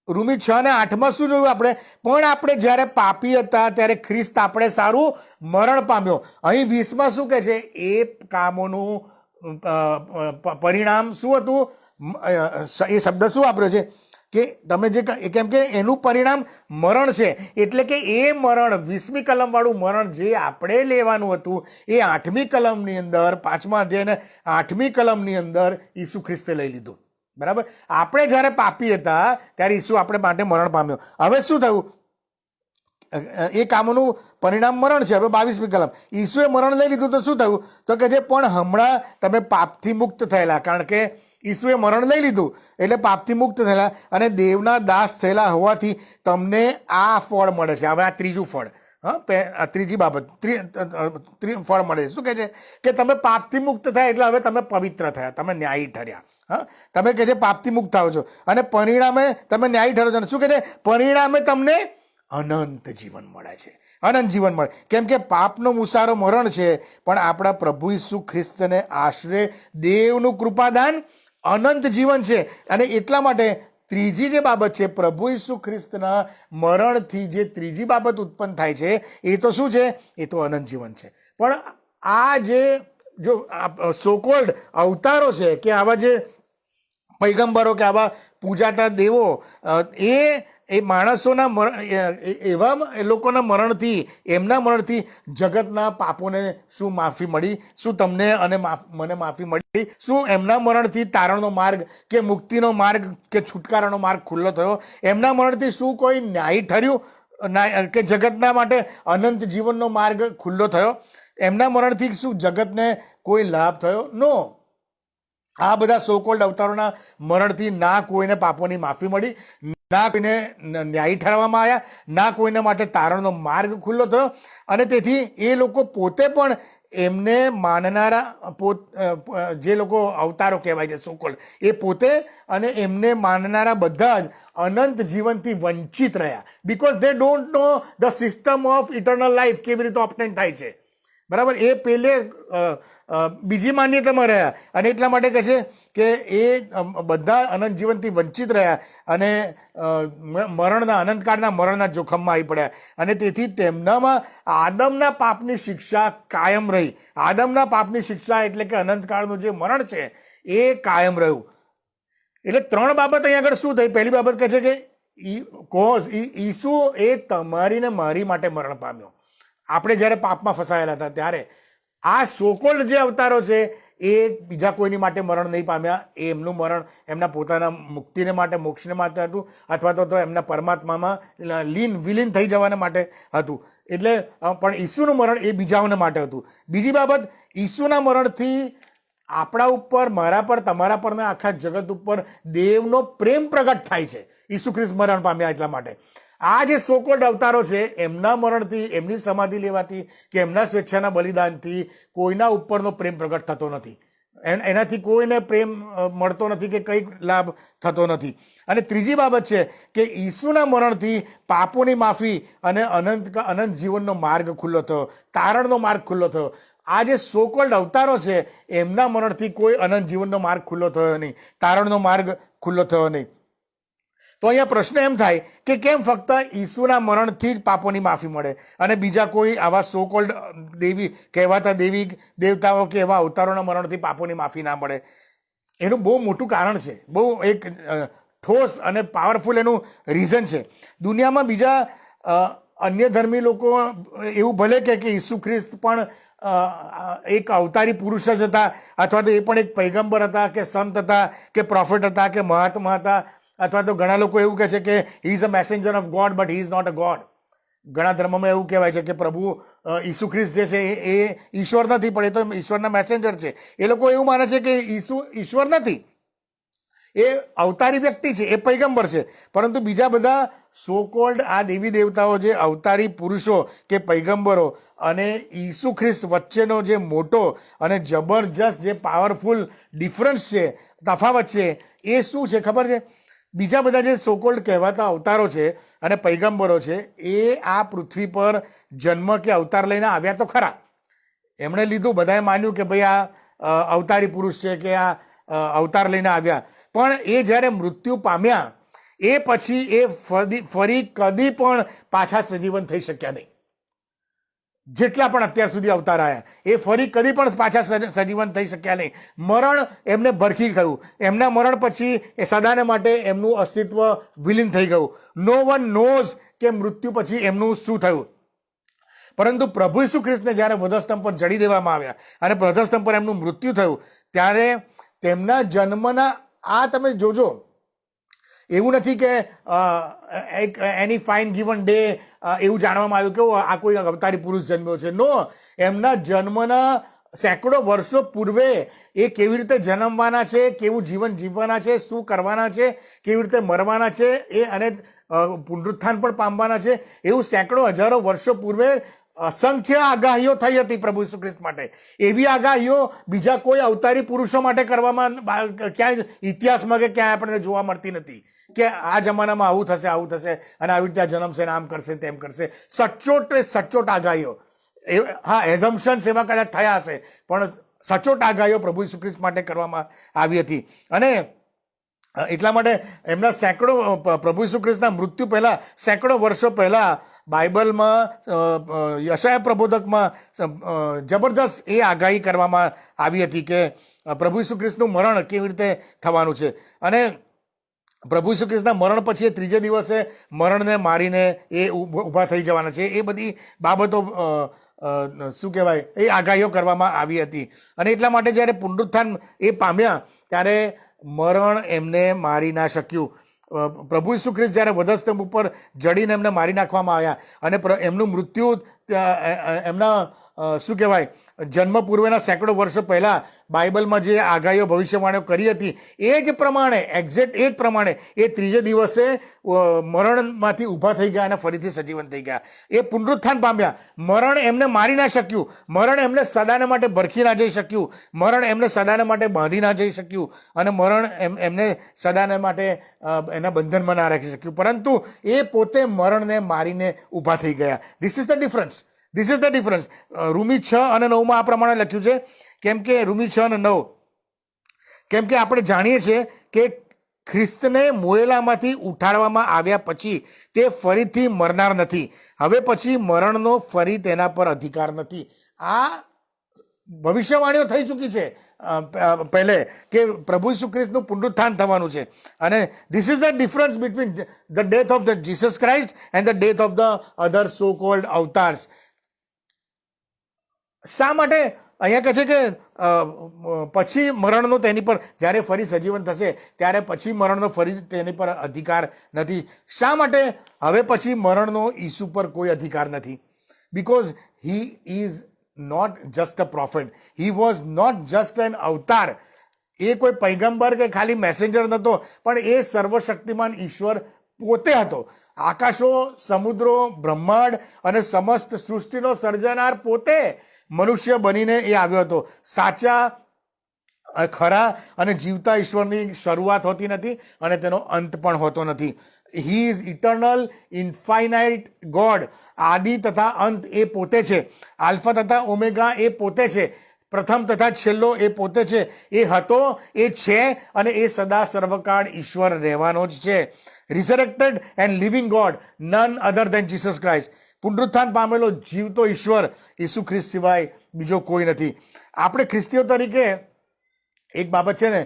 રૂમી 6 ને 8માં શું જોયું આપણે? પણ આપણે જ્યારે પાપી હતા ત્યારે ખ્રિસ્ત આપણે સારું મરણ પામ્યો. અહીં 20માં શું કહે છે? એ કામોનું પરિણામ શું હતું? એ શબ્દ શું વાપર્યો છે? કે તમે જે, કેમ કે એનું પરિણામ મરણ છે. એટલે કે એ મરણ 20મી કલમ વાળું મરણ જે આપણે લેવાનું હતું એ 8મી કલમની અંદર, 5મા અધ્યાયને 8મી કલમની અંદર ઈસુ ખ્રિસ્તે લઈ લીધું. બરાબર? આપણે જ્યારે પાપી હતા ત્યારે ઈસુ આપણે માટે મરણ પામ્યો. હવે શું થયું? એ કામોનું પરિણામ મરણ છે. હવે 22મી કલમ, ઈસુએ મરણ લઈ લીધું તો શું થયું? તો કે છે પણ હમણાં તમે પાપથી મુક્ત થયેલા, કારણ કે ઈસુએ મરણ લઈ લીધું એટલે પાપથી મુક્ત થયેલા અને દેવના દાસ થયેલા હોવાથી તમને આ ફળ મળે છે. હવે આ ત્રીજું ફળ, આ ત્રીજી બાબત, ફળ મળે છે. શું કહે છે? કે તમે પાપથી મુક્ત થયા એટલે હવે તમે પવિત્ર થયા, તમે ન્યાયી ઠર્યા. તમે કહે છે પાપથી મુક્ત થાવ છો અને પરિણામે તમે ન્યાયી ઠરો છો. શું કહે છે? પરિણામે તમને અનંત જીવન મળે છે. અનંત જીવન મળે. કેમ કે પાપનો મુસારો મરણ છે, પણ આપણા પ્રભુ ઈસુ ખ્રિસ્તને આશરે દેવનું કૃપાદાન અનંત જીવન છે. અને એટલા માટે ત્રીજી જે બાબત છે, પ્રભુ ઈસુ ખ્રિસ્તના મરણથી જે ત્રીજી બાબત ઉત્પન્ન થાય છે એ તો શું છે? એ તો અનંત જીવન છે. પણ આ જે જો સોકોલ્ડ અવતારો છે કે આવા જે પૈગંબરો કે આવા પૂજાતા દેવો, એ માણસોના એવા લોકોના મરણથી, એમના મરણથી જગતના પાપોને શું માફી મળી? શું તમને અને મને માફી મળી? શું એમના મરણથી તારણનો માર્ગ કે મુક્તિનો માર્ગ કે છુટકારાનો માર્ગ ખુલ્લો થયો? એમના મરણથી શું કોઈ ન્યાયી ઠર્યું કે જગતના માટે અનંત જીવનનો માર્ગ ખુલ્લો થયો? એમના મરણથી શું જગતને કોઈ લાભ થયો? નો. આ બધા સોકોલ્ડ અવતારોના મરણથી ના કોઈને પાપોની માફી મળી, ના કોઈને ન્યાયી ઠરવામાં આવ્યા, ના કોઈને માટે તારણનો માર્ગ ખુલ્લો થયો. અને તેથી એ લોકો પોતે પણ એમને માનનારા જે લોકો અવતારો કહેવાય છે સોકોલ્ડ, એ પોતે અને એમને માનનારા બધા જ અનંત જીવનથી વંચિત રહ્યા. Because they don't know the system of eternal life કેવી રીતે ઓપ્ટેન થાય છે. બરાબર? એ પેલે બીજી માન્યતામાં રહ્યા અને એટલા માટે કહે છે કે એ બધા અનંત જીવનથી વંચિત રહ્યા અને મરણના, અનંતકાળના મરણના જોખમમાં આવી પડ્યા. અને તેથી તેમનામાં આદમના પાપની શિક્ષા કાયમ રહી. આદમના પાપની શિક્ષા એટલે કે અનંતકાળનું જે મરણ છે એ કાયમ રહ્યું. એટલે ત્રણ બાબત અહીંયા આગળ શું થઈ? પહેલી બાબત કહે છે કે ઈસુ એ તમારી ને મારી માટે મરણ પામ્યો. આપણે જ્યારે પાપમાં ફસાયેલા હતા ત્યારે આ સોકોલ્ડ જે અવતારો છે એ બીજા કોઈની માટે મરણ નહીં પામ્યા. એ એમનું મરણ એમના પોતાના મુક્તિને માટે, મોક્ષને માટે હતું, અથવા તો એમના પરમાત્મામાં વિલીન થઈ જવાને માટે હતું. એટલે પણ ઈસુનું મરણ એ બીજાઓને માટે હતું. બીજી બાબત, ઈસુના મરણથી આપણા ઉપર, મારા પર, તમારા પર ને આખા જગત ઉપર દેવનો પ્રેમ પ્રગટ થાય છે ઈસુ ખ્રિસ્ત મરણ પામ્યા એટલા માટે. આ જે સોકોલ્ડ અવતારો છે એમના મરણથી, એમની સમાધિ લેવાથી કે એમના સ્વેચ્છાના બલિદાનથી કોઈના ઉપરનો પ્રેમ પ્રગટ થતો નથી. એનાથી કોઈને પ્રેમ મળતો નથી કે કંઈક લાભ થતો નથી. અને ત્રીજી બાબત છે કે ઈસુના મરણથી પાપોની માફી અને અનંત જીવનનો માર્ગ ખુલ્લો થયો, તારણનો માર્ગ ખુલ્લો થયો. આ જે સોકોલ્ડ અવતારો છે એમના મરણથી કોઈ અનંત જીવનનો માર્ગ ખુલ્લો થયો નહીં, તારણનો માર્ગ ખુલ્લો થયો નહીં. તો અહીંયા પ્રશ્ન એમ થાય કે કેમ ફક્ત ઈસુના મરણથી જ પાપોની માફી મળે અને બીજા કોઈ આવા સોકોલ્ડ દેવી કહેવાતા દેવી દેવતાઓ કે એવા અવતારોના મરણથી પાપોની માફી ના મળે? એનું બહુ મોટું કારણ છે, બહુ એક ઠોસ અને પાવરફુલ એનું રીઝન છે. દુનિયામાં બીજા અન્ય ધર્મી લોકો એવું ભલે કે ઈસુ ખ્રિસ્ત પણ એક અવતારી પુરુષ જ હતા, અથવા તો એ પણ એક પૈગંબર હતા કે સંત હતા કે પ્રોફેટ હતા કે મહાત્મા હતા, અથવા તો ઘણા લોકો એવું કહે છે કે he is a messenger of God but he is not a god. ઘણા ધર્મમાં એવું કહેવાય છે કે પ્રભુ ઈસુ ખ્રિસ્ત જે છે એ ઈશ્વર નથી, પણ એ તો ઈશ્વરના મેસેન્જર છે. એ લોકો એવું માને છે કે ઈસુ ઈશ્વર નથી, એ અવતારી વ્યક્તિ છે, એ પૈગંબર છે. પરંતુ બીજા બધા સોકોલ્ડ આ દેવી દેવતાઓ જે અવતારી પુરુષો કે પૈગંબરો અને ઈસુ ખ્રિસ્ત વચ્ચેનો જે મોટો અને જબરજસ્ત જે પાવરફુલ ડિફરન્સ છે, તફાવત છે, એ શું છે ખબર છે? બીજા બધા જે સોકોલ્ડ કહેવાતા અવતારો છે અને પૈગંબરો છે એ આ પૃથ્વી પર જન્મ કે અવતાર લઈને આવ્યા તો ખરા, એમણે લીધું, બધાએ માન્યું કે ભાઈ આ અવતારી પુરુષ છે કે આ અવતાર લઈને આવ્યા, પણ એ જ્યારે મૃત્યુ પામ્યા એ પછી એ ફરી કદી પણ પાછા સજીવન થઈ શક્યા નહીં. જેટલા પણ અત્યાર સુધી અવતાર આવ્યા એ ફરી કદી પણ પાછા સજીવન થઈ શક્યા નહીં. મરણ એમને ભરખી ગયું. એમના મરણ પછી એ સદાને માટે એમનું અસ્તિત્વ વિલીન થઈ ગયું. નો વન નોઝ કે મૃત્યુ પછી એમનું શું થયું. પરંતુ પ્રભુ ઈસુ ખ્રિસ્તને જ્યારે વધસ્તંભ પર જડી દેવામાં આવ્યા અને વધસ્તંભ પર એમનું મૃત્યુ થયું ત્યારે તેમના જન્મના, આ તમે જોજો, એવું નથી કે એક એની ફાઇન ગિવન ડે એવું જાણવામાં આવ્યું કે આ કોઈ અવતારી પુરુષ જન્મ્યો છે. નો, એમના જન્મના સેંકડો વર્ષો પૂર્વે એ કેવી રીતે જન્મવાના છે, કેવું જીવન જીવવાના છે, શું કરવાના છે, કેવી રીતે મરવાના છે, એ અને પુનરુત્થાન પણ પામવાના છે, એવું સેંકડો હજારો વર્ષો પૂર્વે અસંખ્ય આગાહીઓ થઈ હતી પ્રભુ ઈસુ ખ્રિસ્ત માટે. એવી આગાહીઓ બીજા કોઈ અવતારી પુરુષો માટે કરવામાં ક્યાંય ઇતિહાસમાં કે ક્યાંય આપણને જોવા મળતી નથી કે આ જમાનામાં આવું થશે, આવું થશે અને આવી રીતે જન્મશે, આમ કરશે, તેમ કરશે. સચોટ આગાહીઓ. હા, એઝમ્પશન્સ એવા કદાચ થયા હશે, પણ સચોટ આગાહીઓ પ્રભુ ઈસુ ખ્રિસ્ત માટે કરવામાં આવી હતી. અને એટલા માટે એમના સેંકડો, પ્રભુ ઈસુ ખ્રિસ્તના મૃત્યુ પહેલાં સેંકડો વર્ષો પહેલાં બાઇબલમાં યશાયા પ્રબોધકમાં જબરદસ્ત એ આગાહી કરવામાં આવી હતી કે પ્રભુ ઈસુ ખ્રિસ્તનું મરણ કેવી રીતે થવાનું છે. અને પ્રભુ ઈસુ ખ્રિસ્તના મરણ પછી એ ત્રીજે દિવસે મરણને મારીને એ ઊભા થઈ જવાના છે. એ બધી બાબતો શું કહેવાય, એ આગાહીઓ કરવામાં આવી હતી. અને એટલા માટે જ્યારે પુનરુત્થાન એ પામ્યા ત્યારે મરણ એમને મારી ના શક્યું. પ્રભુ ઈસુ ખ્રિસ્ત જ્યારે વધસ્તંભ ઉપર જડીને એમને મારી નાખવામાં આવ્યા અને એમનું મૃત્યુ એમના શું કહેવાય જન્મ પૂર્વેના સેંકડો વર્ષો પહેલાં બાઇબલમાં જે આગાહીઓ ભવિષ્યવાણીઓ કરી હતી એ જ પ્રમાણે, એક્ઝેક્ટ એ જ પ્રમાણે એ ત્રીજે દિવસે મરણમાંથી ઊભા થઈ ગયા અને ફરીથી સજીવન થઈ ગયા. એ પુનરુત્થાન પામ્યા. મરણ એમને મારી ના શક્યું, મરણ એમને સદાને માટે ભરખી ના જઈ શક્યું, મરણ એમને સદાને માટે બાંધી ના જઈ શક્યું, અને મરણ એમને સદાને માટે એના બંધનમાં ના રાખી શક્યું. પરંતુ એ પોતે મરણને મારીને ઊભા થઈ ગયા. This is the difference. This is the difference. Rhumi 6 અને 9 આ પ્રમાણે લખ્યું છે. કેમ કે રૂમી 6 અને 9, કેમ કે આપણે જાણીએ છીએ કે ખ્રિસ્તને મોયેલામાંથી ઉઠાડવામાં આવ્યા પછી તે ફરીથી મરનાર નથી. હવે પછી મરણનો ફરી તેના પર અધિકાર નથી. આ ભવિષ્યવાણીઓ થઈ ચૂકી છે પહેલે કે પ્રભુ ઈસુ ખ્રિસ્તનું પુનરુત્થાન થવાનું છે. અને this is the difference between the death of the Jesus Christ and the death of the other so called avatars. શા માટે અહીંયા કહે છે કે પછી મરણનો તેની પર, જ્યારે ફરી સજીવન થશે ત્યારે પછી મરણનો ફરી તેની પર અધિકાર નથી. શા માટે હવે પછી મરણનો ઈસુ પર કોઈ અધિકાર નથી? Because he is not just a prophet, he was not just an avatar. એ કોઈ પૈગંબર કે ખાલી મેસેન્જર નહોતો, પણ એ સર્વશક્તિમાન ઈશ્વર પોતે હતો. આકાશો, સમુદ્રો, બ્રહ્માંડ અને સમસ્ત સૃષ્ટિનો સર્જનાર પોતે મનુષ્ય બનીને એ આવ્યો હતો. સાચા, ખરા અને જીવતા ઈશ્વરની શરૂઆત હોતી નથી અને તેનો અંત પણ હોતો નથી. He is eternal, infinite God. આદિ તથા અંત એ પોતે છે. આલ્ફા તથા ઓમેગા એ પોતે છે. પ્રથમ તથા છેલ્લો એ પોતે છે. એ હતો, એ છે અને એ સદા સર્વકાળ ઈશ્વર રહેવાનો જ છે. Resurrected and living God, none other than Jesus Christ. પુનરુત્થાન પામેલો જીવતો ઈશ્વર ઈસુ ખ્રિસ્ત સિવાય બીજો કોઈ નથી. આપણે ખ્રિસ્તીઓ તરીકે એક બાબત છે ને,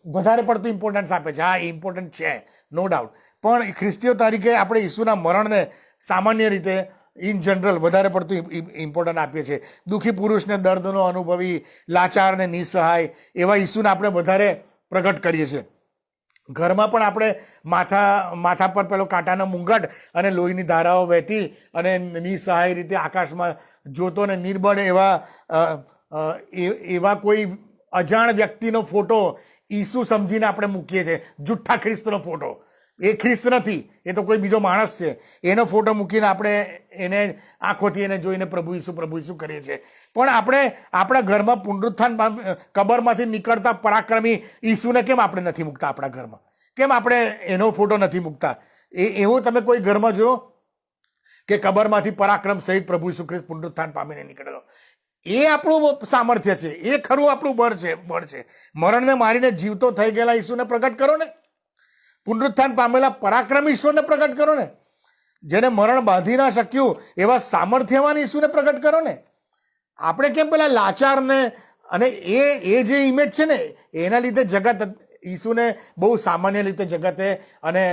વધારે પડતું ઇમ્પોર્ટન્સ આપે છે. હા, એ ઇમ્પોર્ટન્ટ છે, નો ડાઉટ. પણ ખ્રિસ્તીઓ તરીકે આપણે ઈસુના મરણને સામાન્ય રીતે ઇન જનરલ વધારે પડતું ઇમ્પોર્ટન્ટ આપીએ છીએ. દુઃખી પુરુષને, દર્દનો અનુભવી, લાચારને, નિસહાય એવા ઈસુને આપણે વધારે પ્રગટ કરીએ છીએ. ઘરમાં પણ આપણે માથા પર પેલો કાંટાનો મુંગટ અને લોહીની ધારાઓ વહેતી અને નિસહાય રીતે આકાશમાં જોતો ને નિર્બળ એવા કોઈ અજાણ વ્યક્તિનો ફોટો ઈસુ સમજીને આપણે મૂકીએ છીએ. જુઠ્ઠા ખ્રિસ્તનો ફોટો. એ ખ્રિસ્ત નથી, એ તો કોઈ બીજો માણસ છે. એનો ફોટો મૂકીને આપણે એને આંખોથી એને જોઈને પ્રભુ ઈસુ કરીએ છીએ. પણ આપણે આપણા ઘરમાં પુનરુત્થાન કબરમાંથી નીકળતા પરાક્રમી ઈસુને કેમ આપણે નથી મૂકતા આપણા ઘરમાં? કેમ આપણે એનો ફોટો નથી મૂકતા? એવું તમે કોઈ ઘરમાં જો કે કબરમાંથી પરાક્રમ સહિત પ્રભુ ઈસુ ખ્રિસ્ત પુનરુત્થાન પામીને નીકળેલો. એ આપણું સામર્થ્ય છે, એ ખરું આપણું બળ છે. મરણને મારીને જીવતો થઈ ગયેલા ઈસુને પ્રગટ કરો ને. પુનરુત્થાન પામેલા પરાક્રમી ઈશ્વરને પ્રગટ કરો ને. જેને મરણ બાંધી ના શક્યું એવા સામર્થ્યવાન ઈસુને પ્રગટ કરો ને. આપણે કેમ પેલા લાચારને અને એ જે ઇમેજ છે ને એના લીધે જગત ઈસુને બહુ સામાન્ય રીતે જગતે અને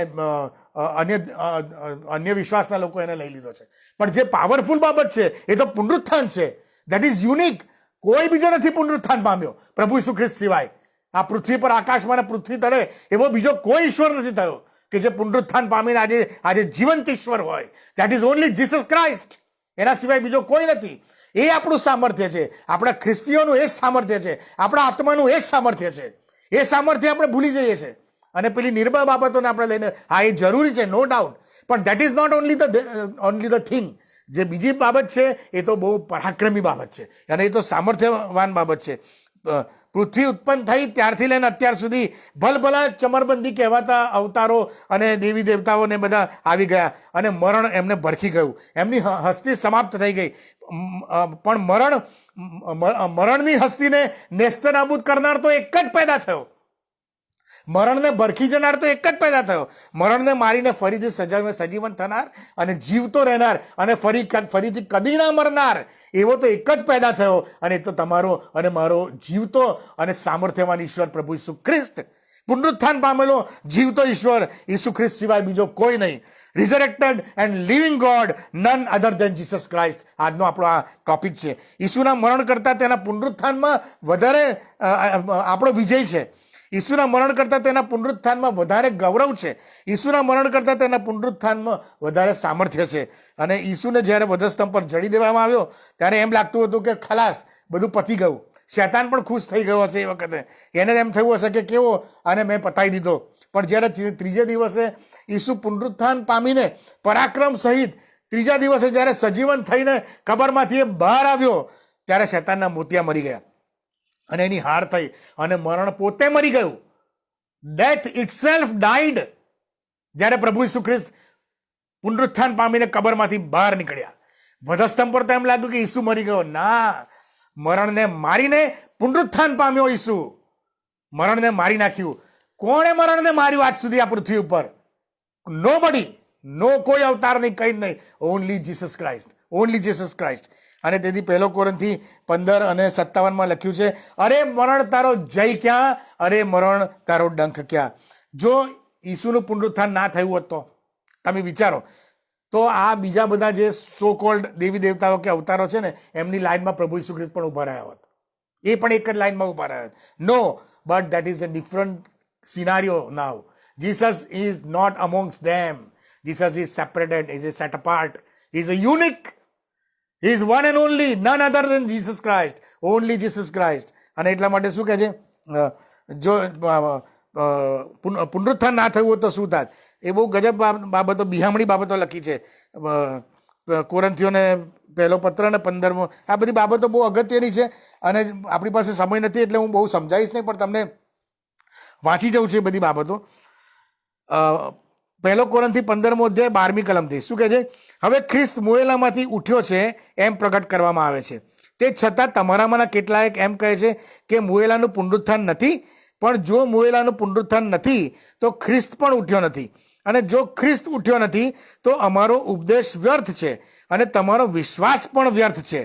અન્ય વિશ્વાસના લોકો એને લઈ લીધો છે. પણ જે પાવરફુલ બાબત છે એ તો પુનરુત્થાન છે. That is unique. કોઈ બીજો નથી પુનરુત્થાન પામ્યો પ્રભુ ઈસુ ખ્રિસ્ત સિવાય. આ પૃથ્વી પર, આકાશમાં અને પૃથ્વી તળે એવો બીજો કોઈ ઈશ્વર નથી થયો કે જે પુનરુત્થાન પામીને આજે જીવંત ઈશ્વર હોય. That is only Jesus Christ. એના સિવાય બીજો કોઈ નથી. એ આપણું સામર્થ્ય છે. આપણા ખ્રિસ્તીઓનું એ જ સામર્થ્ય છે. આપણા આત્માનું એ જ સામર્થ્ય છે. એ સામર્થ્ય આપણે ભૂલી જઈએ છીએ અને પેલી નિર્બળ બાબતોને આપણે લઈને, હા એ જરૂરી છે, નો ડાઉટ, પણ that is not only the thing. જે બીજી બાબત છે એ તો બહુ પરાક્રમી બાબત છે અને એ તો સામર્થ્યવાન બાબત છે. પૃથ્વી ઉત્પન્ન થઈ ત્યારથી લઈને અત્યાર સુધી ભલભલા ચમરબંધી કહેવાતા અવતારો અને દેવી દેવતાઓને બધા આવી ગયા અને મરણ એમને ભરખી ગયું. એમની હસ્તી સમાપ્ત થઈ ગઈ. પણ મરણની હસ્તીને નેસ્તનાબૂદ કરનાર તો એક જ પેદા થયો. મરણને ભરખી જનાર તો એક જ પેદા થયો. મરણને મારીને ફરીથી સજીવન થનાર અને જીવતો રહેનાર અને ફરીથી કદી ના મરનાર એવો તો એક જ પેદા થયો. અને એ તો તમારો અને મારો જીવતો અને સામર્થ્યવાન ઈશ્વર પ્રભુ ઈસુ ખ્રિસ્ત. પુનરુત્થાન પામેલો જીવતો ઈશ્વર ઈસુ ખ્રિસ્ત સિવાય બીજો કોઈ નહીં. Resurrected and living God, none other than Jesus Christ. આજનો આપણો આ ટોપિક છે. ઈસુના મરણ કરતાં તેના પુનરુત્થાનમાં વધારે આપણો વિજય છે. ઈસુના મરણ કરતાં તેના પુનરુત્થાનમાં વધારે ગૌરવ છે. ઈસુના મરણ કરતાં તેના પુનરુત્થાનમાં વધારે સામર્થ્ય છે. અને ઈસુને જ્યારે વધસ્તંભ પર જડી દેવામાં આવ્યો ત્યારે એમ લાગતું હતું કે ખલાસ, બધું પતી ગયું. શૈતાન પણ ખુશ થઈ ગયો હશે એ વખતે. એને એમ થયું હશે કે કેવો આને મેં પતાવી દીધો. પણ જ્યારે ત્રીજે દિવસે ઈસુ પુનરુત્થાન પામીને પરાક્રમ સહિત ત્રીજા દિવસે જ્યારે સજીવન થઈને કબરમાંથી બહાર આવ્યો ત્યારે શૈતાનના મોતિયા મરી ગયા અને એની હાર થઈ અને મરણ પોતે મરી ગયું. Death itself died. જ્યારે પ્રભુ ઈસુ ખ્રિસ્ત પુનરુત્થાન પામીને કબરમાંથી બહાર નીકળ્યા. વધસ્તંભ પર તો એમ લાગ્યું કે ઈસુ મરી ગયો. ના, મરણને મારીને પુનરુત્થાન પામ્યો ઈસુ. મરણને મારી નાખ્યું. કોણે મરણને માર્યું આજ સુધી આ પૃથ્વી ઉપર? નોબડી. કોઈ અવતાર નહીં, કંઈ નહીં. Only Jesus Christ. Only Jesus Christ. અને તેથી 1 કોરિન્થી 15 અને 57 લખ્યું છે, અરે મરણ તારો જય ક્યાં, અરે મરણ તારો ડંખ ક્યાં. જો ઈસુનું પુનરુત્થાન ના થયું હોત તો તમે વિચારો તો આ બીજા બધા જે સો કોલ્ડ દેવી દેવતાઓ કે અવતારો છે ને એમની લાઈનમાં પ્રભુ ઈસુ ખ્રિસ્ત પણ ઉભા રહ્યા હોત. એ પણ એક જ લાઈનમાં ઉભા રહ્યા હોત. No, but that is a different scenario now. Jesus is not amongst them. Jesus is separated, is set apart, is a unique. He is one and only, none other than Jesus Christ, only Jesus Christ. અને એટલા માટે શું કહે છે, જો પુનરુત્થાન ના થયું હોય તો શું થાય? એ બહુ ગજબ બાબતો, બિહામણી બાબતો લખી છે. કોરંથીઓને પહેલો પત્ર ને 15મો, આ બધી બાબતો બહુ અગત્યની છે. અને આપણી પાસે સમય નથી એટલે હું બહુ સમજાવીશ નહીં, પણ તમને વાંચી જવું છે એ બધી બાબતો. પહેલો કોરંથી 15મો અધ્યાય 12મી કલમથી શું કહે છે? હવે ખ્રિસ્ત મુએલામાંથી ઉઠ્યો છે એમ પ્રગટ કરવામાં આવે છે. તે છતાં તમારામાંના કેટલાક એમ કહે છે કે મુએલાનું પુનરુત્થાન નથી. પણ જો મુએલાનું પુનરુત્થાન નથી તો ખ્રિસ્ત પણ ઉઠ્યો નથી. અને જો ખ્રિસ્ત ઉઠ્યો નથી તો અમારો ઉપદેશ વ્યર્થ છે અને તમારો વિશ્વાસ પણ વ્યર્થ છે.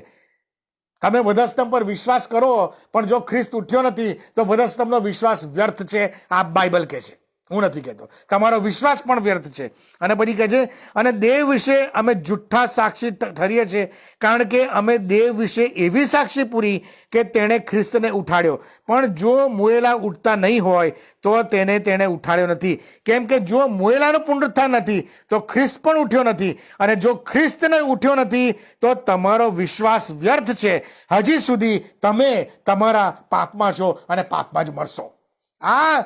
તમે વધસ્તંભ પર વિશ્વાસ કરો, પણ જો ખ્રિસ્ત ઉઠ્યો નથી તો વધસ્તંભનો વિશ્વાસ વ્યર્થ છે. આ બાઇબલ કહે છે, હું નથી કહેતો. તમારો વિશ્વાસ પણ વ્યર્થ છે. અને પછી કહે છે, અને દેવ વિશે અમે જુઠ્ઠા સાક્ષી ઠરીએ છીએ, કારણ કે અમે દેવ વિશે એવી સાક્ષી પૂરી કે તેણે ખ્રિસ્તને ઉઠાડ્યો. પણ જો મુએલા ઉઠતા નહીં હોય તો તેણે ઉઠાડ્યો નથી. કેમ કે જો મુએલાનું પુનરુત્થાન નથી તો ખ્રિસ્ત પણ ઉઠ્યો નથી. અને જો ખ્રિસ્તને ઉઠ્યો નથી તો તમારો વિશ્વાસ વ્યર્થ છે. હજી સુધી તમે તમારા પાપમાં છો અને પાપમાં જ મરશો. આ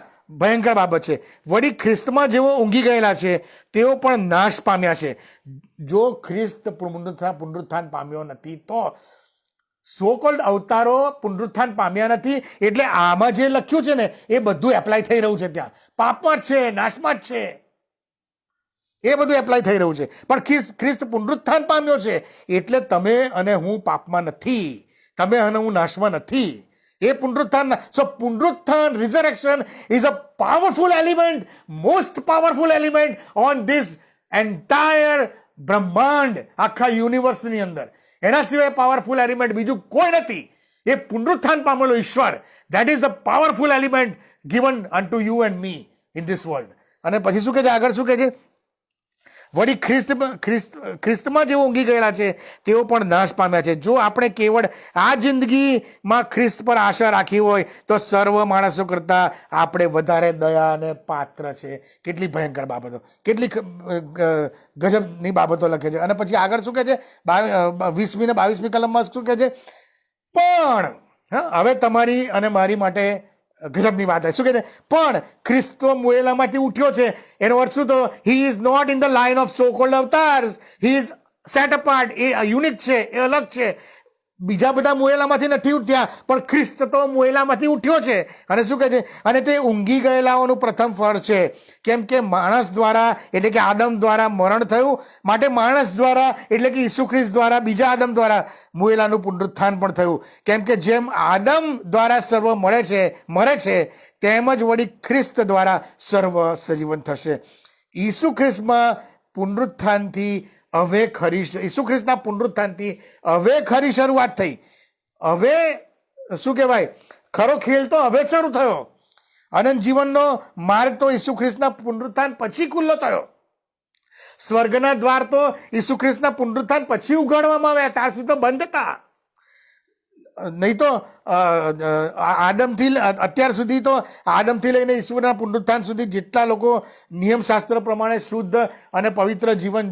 ભયંકર બાબત છે. વળી ખ્રિસ્તમાં જેઓ ઊંઘી ગયેલા છે તેઓ પણ નાશ પામ્યા છે. જો ખ્રિસ્ત પુનરુત્થાન પામ્યો નથી તો સો કોલ્ડ અવતારો પુનરુત્થાન પામ્યા નથી. એટલે આમાં જે લખ્યું છે ને એ બધું એપ્લાય થઈ રહ્યું છે. ત્યાં પાપમાં જ છે, નાશમાં જ છે, એ બધું એપ્લાય થઈ રહ્યું છે. પણ ખ્રિસ્ત પુનરુત્થાન પામ્યો છે એટલે તમે અને હું પાપમાં નથી, તમે અને હું નાશમાં નથી. એ પુનરુત્થાન. સો પુનરુત્થાન, resurrection is a powerful element, most powerful element on this entire બ્રહ્માંડ, આખા યુનિવર્સની અંદર. એના સિવાય પાવરફુલ એલિમેન્ટ બીજું કોઈ નથી. એ પુનરુત્થાન પામેલો ઈશ્વર, that is the powerful element given unto you and me in this world. અને પછી શું કહે છે આગળ? શું કહે છે? વળી ખ્રિસ્તમાં જેઓ ઊંઘી ગયેલા છે તેઓ પણ નાશ પામ્યા છે. જો આપણે કેવળ આ જિંદગીમાં ખ્રિસ્ત પર આશા રાખી હોય તો સર્વ માણસો કરતાં આપણે વધારે દયા અને પાત્ર છે. કેટલી ભયંકર બાબતો, કેટલી ગજબની બાબતો લખે છે. અને પછી આગળ શું કહે છે? 20મી ને 22મી કલમમાં શું કહે છે? પણ હવે તમારી અને મારી માટે ગજબની વાત છે. શું કહે છે? પણ ખ્રિસ્ત તો મુએલામાંથી ઉઠ્યો છે. એનો અર્થ શું? તો he is not in the line of so called avatars. He is set apart. એ યુનિક છે, એ અલગ છે. બીજા બધા મુએલામાંથી નથી ઉઠ્યા, પણ ખ્રિસ્ત તો મુએલામાંથી ઉઠ્યો છે. અને શું કહે છે? અને તે ઊંઘી ગયેલાઓનું પ્રથમ ફળ છે. કેમ કે માણસ દ્વારા એટલે કે આદમ દ્વારા મરણ થયું, માટે માણસ દ્વારા એટલે કે ઈસુ ખ્રિસ્ત દ્વારા, બીજા આદમ દ્વારા મુએલાનું પુનરુત્થાન પણ થયું. કેમ કે જેમ આદમ દ્વારા સર્વ મરે છે તેમ જ વળી ખ્રિસ્ત દ્વારા સર્વ સજીવન થશે. ઈસુ ખ્રિસ્તમાં પુનરુત્થાનથી હવે ઈસુ ખ્રિસ્તના પુનરુત્થાનથી હવે ખરી શરૂઆત થઈ. હવે શું કહેવાય? ખરો ખેલ તો હવે શરૂ થયો. અનંત જીવનનો માર્ગ તો ઈસુ ખ્રિસ્તના પુનરુત્થાન પછી ખુલ્લો થયો. સ્વર્ગના દ્વાર તો ઈસુ ખ્રિસ્તના પુનરુત્થાન પછી ઉગાડવામાં આવ્યા, ત્યાર સુધી તો બંધ હતા. નહીં તો અત્યાર સુધી તો આદમથી લઈને ઈશ્વરના પુનરુત્થાન સુધી જેટલા લોકો નિયમશાસ્ત્ર પ્રમાણે શુદ્ધ અને પવિત્ર જીવન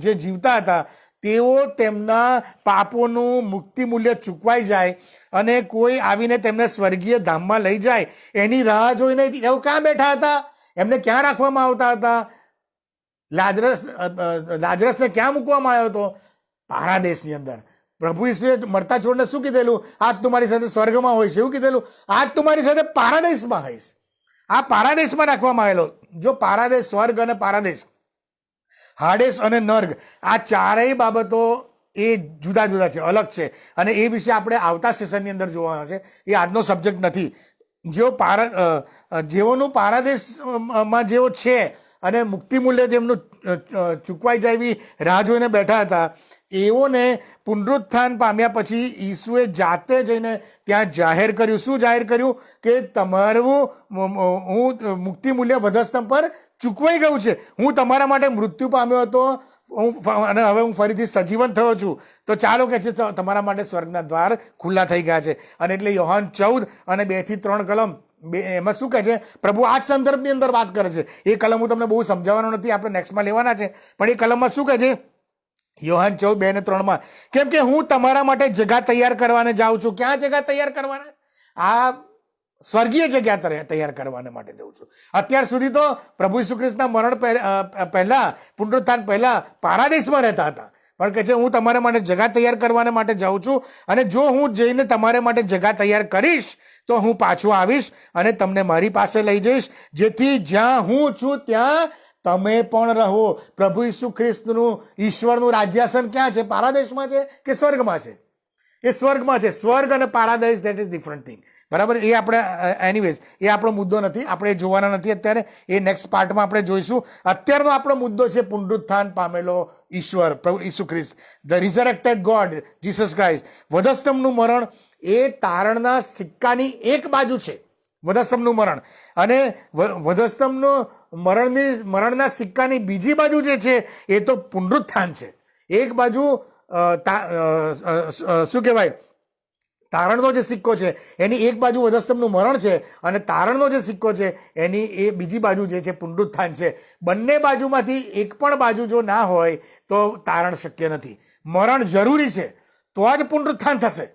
જે જીવતા હતા તેઓ તેમના પાપોનું મુક્તિ મૂલ્ય ચૂકવાઈ જાય અને કોઈ આવીને તેમને સ્વર્ગીય ધામમાં લઈ જાય એની રાહ જોઈને તેઓ ક્યાં બેઠા હતા? એમને ક્યાં રાખવામાં આવતા હતા? લાજરસને ક્યાં મૂકવામાં આવ્યો હતો? પારાદેશની અંદર. પ્રભુ ઈસુએ મરતા છોડને શું કીધેલું? આજ તમારી સાથે સ્વર્ગમાં હોય છે એવું કીધેલું. આજ તમારી સાથે પારાદેશમાં હોઈશ. આ પારાદેશમાં રાખવામાં આવેલો. જો પારાદેશ, સ્વર્ગ અને પારાદેશ, હાડેશ અને નર્ગ, આ ચારેય બાબતો એ જુદા જુદા છે, અલગ છે. અને એ વિશે આપણે આવતા સેશનની અંદર જોવાના છે. એ આજનો સબ્જેક્ટ નથી. જેઓનું પારાદેશમાં જેઓ છે અને મુક્તિ મૂલ્ય જેમનું ચૂકવાઈ જાય એવી રાહ જોઈને બેઠા હતા, એઓને પુનરુત્થાન પામ્યા પછી ઈસુએ જાતે જઈને ત્યાં જાહેર કર્યું. શું જાહેર કર્યું? કે તમારું હું મુક્તિ મૂલ્ય વધસ્તંભ પર ચૂકવાઈ ગયું છે. હું તમારા માટે મૃત્યુ પામ્યો હતો અને હવે હું ફરીથી સજીવન થયો છું. તો ચાલો કે છે તમારા માટે સ્વર્ગના દ્વાર ખુલ્લા થઈ ગયા છે. અને એટલે યોહાન 14 અને 2 થી 3 કલમ એમાં શું કહે છે? પ્રભુ આ જ સંદર્ભની અંદર વાત કરે છે. એ કલમ હું તમને બહુ સમજાવવાનો નથી, આપણે નેક્સ્ટમાં લેવાના છે. પણ એ કલમમાં શું કહે છે? યોહાન 14:2-3 કેમ કે હું તમારા માટે જગા તૈયાર કરવાને જાઉં છું. ક્યાં જગા તૈયાર કરવાને? આ સ્વર્ગીય જગ્યા તૈયાર કરવાને માટે જઉં છું. અત્યાર સુધી તો પ્રભુ ઈસુ ખ્રિસ્તના મરણ પહેલા, પુનરુત્થાન પહેલા પારાદીસમાં રહેતા હતા, પણ કહે છે હું તમારા માટે જગા તૈયાર કરવાને માટે જાઉં છું, અને જો હું જઈને તમારા માટે જગા તૈયાર કરીશ તો હું પાછો આવીશ અને તમને મારી પાસે લઈ જઈશ, જેથી જ્યાં હું છું ત્યાં તમે પણ રહો. પ્રભુ ઈસુ ખ્રિસ્તનું, ઈશ્વરનું રાજ્યાસન ક્યાં છે? પારાદેશમાં છે કે સ્વર્ગમાં છે? એ સ્વર્ગમાં છે. સ્વર્ગ અને પારાદાઈસ, દેટ ઇઝ ડિફરન્ટ થિંગ. બરાબર? એ આપણે એનીવેઝ એ આપણો મુદ્દો નથી, આપણે એ જોવાના નથી અત્યારે. એ નેક્સ્ટ પાર્ટમાં આપણે જોઈશું. અત્યારનો આપણો મુદ્દો છે પુનરુત્થાન પામેલો ઈશ્વર, પ્રભુ ઈસુ ખ્રિસ્ત, ધ રિઝરેક્ટેડ ગોડ જીસસ ક્રાઇસ્ટ. વધસ્તંભનું મરણ એ તારણના સિક્કાની એક બાજુ છે, વધસ્તંભનું મરણ. અને વધસ્તંભનું મરણના સિક્કાની બીજી બાજુ જે છે એ તો પુનરુત્થાન છે. એક બાજુ શું કહેવાય, તારણનો જે સિક્કો છે એની એક બાજુ વધસ્તંભનું મરણ છે, અને તારણનો જે સિક્કો છે એની એ બીજી બાજુ જે છે પુનરુત્થાન છે. બંને બાજુમાંથી એક પણ બાજુ જો ના હોય તો તારણ શક્ય નથી. મરણ જરૂરી છે તો જ પુનરુત્થાન થશે,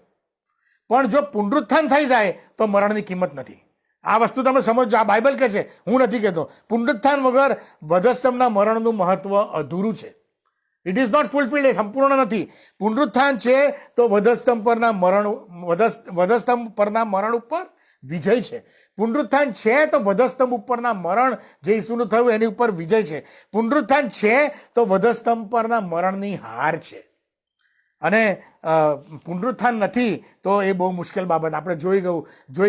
પણ જો પુનરુત્થાન થઈ જાય તો મરણની કિંમત નથી. આ વસ્તુ તમે સમજો. આ બાઇબલ કહે છે, હું નથી કહેતો. પુનરુત્થાન વગર વધસ્તંભના મરણનું મહત્વ અધૂરું છે. It is not fulfilled. એ સંપૂર્ણ નથી. પુનરુત્થાન છે તો વધસ્તંભ પરના મરણ ઉપર વિજય છે. પુનરુત્થાન છે તો વધસ્તંભ ઉપરના મરણ જે ઈસુનું થયું એની ઉપર વિજય છે. પુનરુત્થાન છે તો વધસ્તંભ પરના મરણની હાર છે. અને પુનરુત્થાન નથી તો એ બહુ મુશ્કેલ બાબત. આપણે જોઈ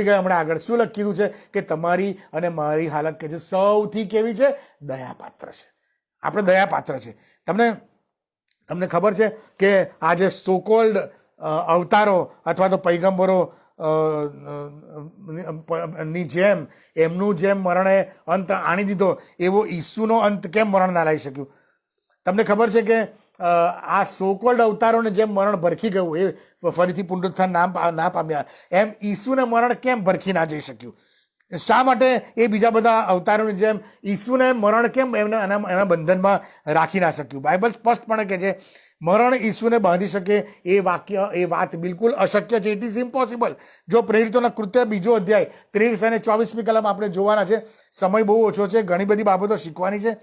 ગયા હમણાં આગળ શું લખ્યું છે કે તમારી અને મારી હાલત કે જે સૌથી કેવી છે? દયાપાત્ર છે. આપણે દયાપાત્ર છે. તમને ખબર છે કે આ જે સોકોલ્ડ અવતારો અથવા તો પૈગંબરો ની જેમ એમનું જેમ મરણે અંત આણી દીધો, એવો ઈસુનો અંત કેમ મરણ ના લાવી શક્યું? તમને ખબર છે કે આ સોકોલ્ડ અવતારોને જેમ મરણ ભરખી ગયું, એ ફરીથી પુનરુત્થાન ના પામ્યા, એમ ઈસુને મરણ કેમ ભરખી ના જઈ શક્યું? શા માટે એ બીજા બધા અવતારોની જેમ ઈસુને મરણ કેમ એના બંધનમાં રાખી ના શક્યું? બાઇબલ સ્પષ્ટપણે કહે છે મરણ ઈસુને બાંધી શકે એ વાત બિલકુલ અશક્ય છે. It is impossible. જો પ્રેરિતોના કૃત્ય 2 અધ્યાય 23 અને 24મી કલમ આપણે જોવાના છે. સમય બહુ ઓછો છે, ઘણી બધી બાબતો શીખવાની છે.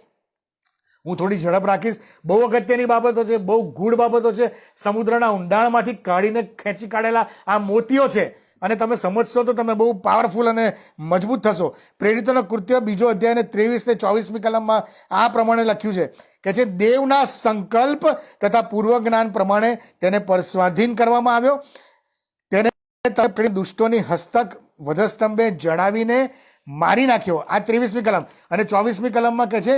હું થોડી ઝડપ રાખીશ. બહુ અગત્યની બાબતો છે, બહુ ગૂઢ બાબતો છે. સમુદ્રના ઊંડાણમાંથી કાઢીને ખેંચી કાઢેલા આ મોતીઓ છે, અને તમે સમજશો તો તમે બહુ પાવરફુલ અને મજબૂત થશો. પ્રેરિતોના કૃત્ય 2 અધ્યાય અને 23 ને 24મી કલમમાં આ પ્રમાણે લખ્યું છે કે છે દેવના સંકલ્પ તથા પૂર્વ જ્ઞાન પ્રમાણે તેને પરસ્વાધીન કરવામાં આવ્યો. તેને દુષ્ટોની હસ્તક વધસ્તંભે જડાવીને મારી નાખ્યો. આ 23મી કલમ. અને 24મી કલમમાં કહે છે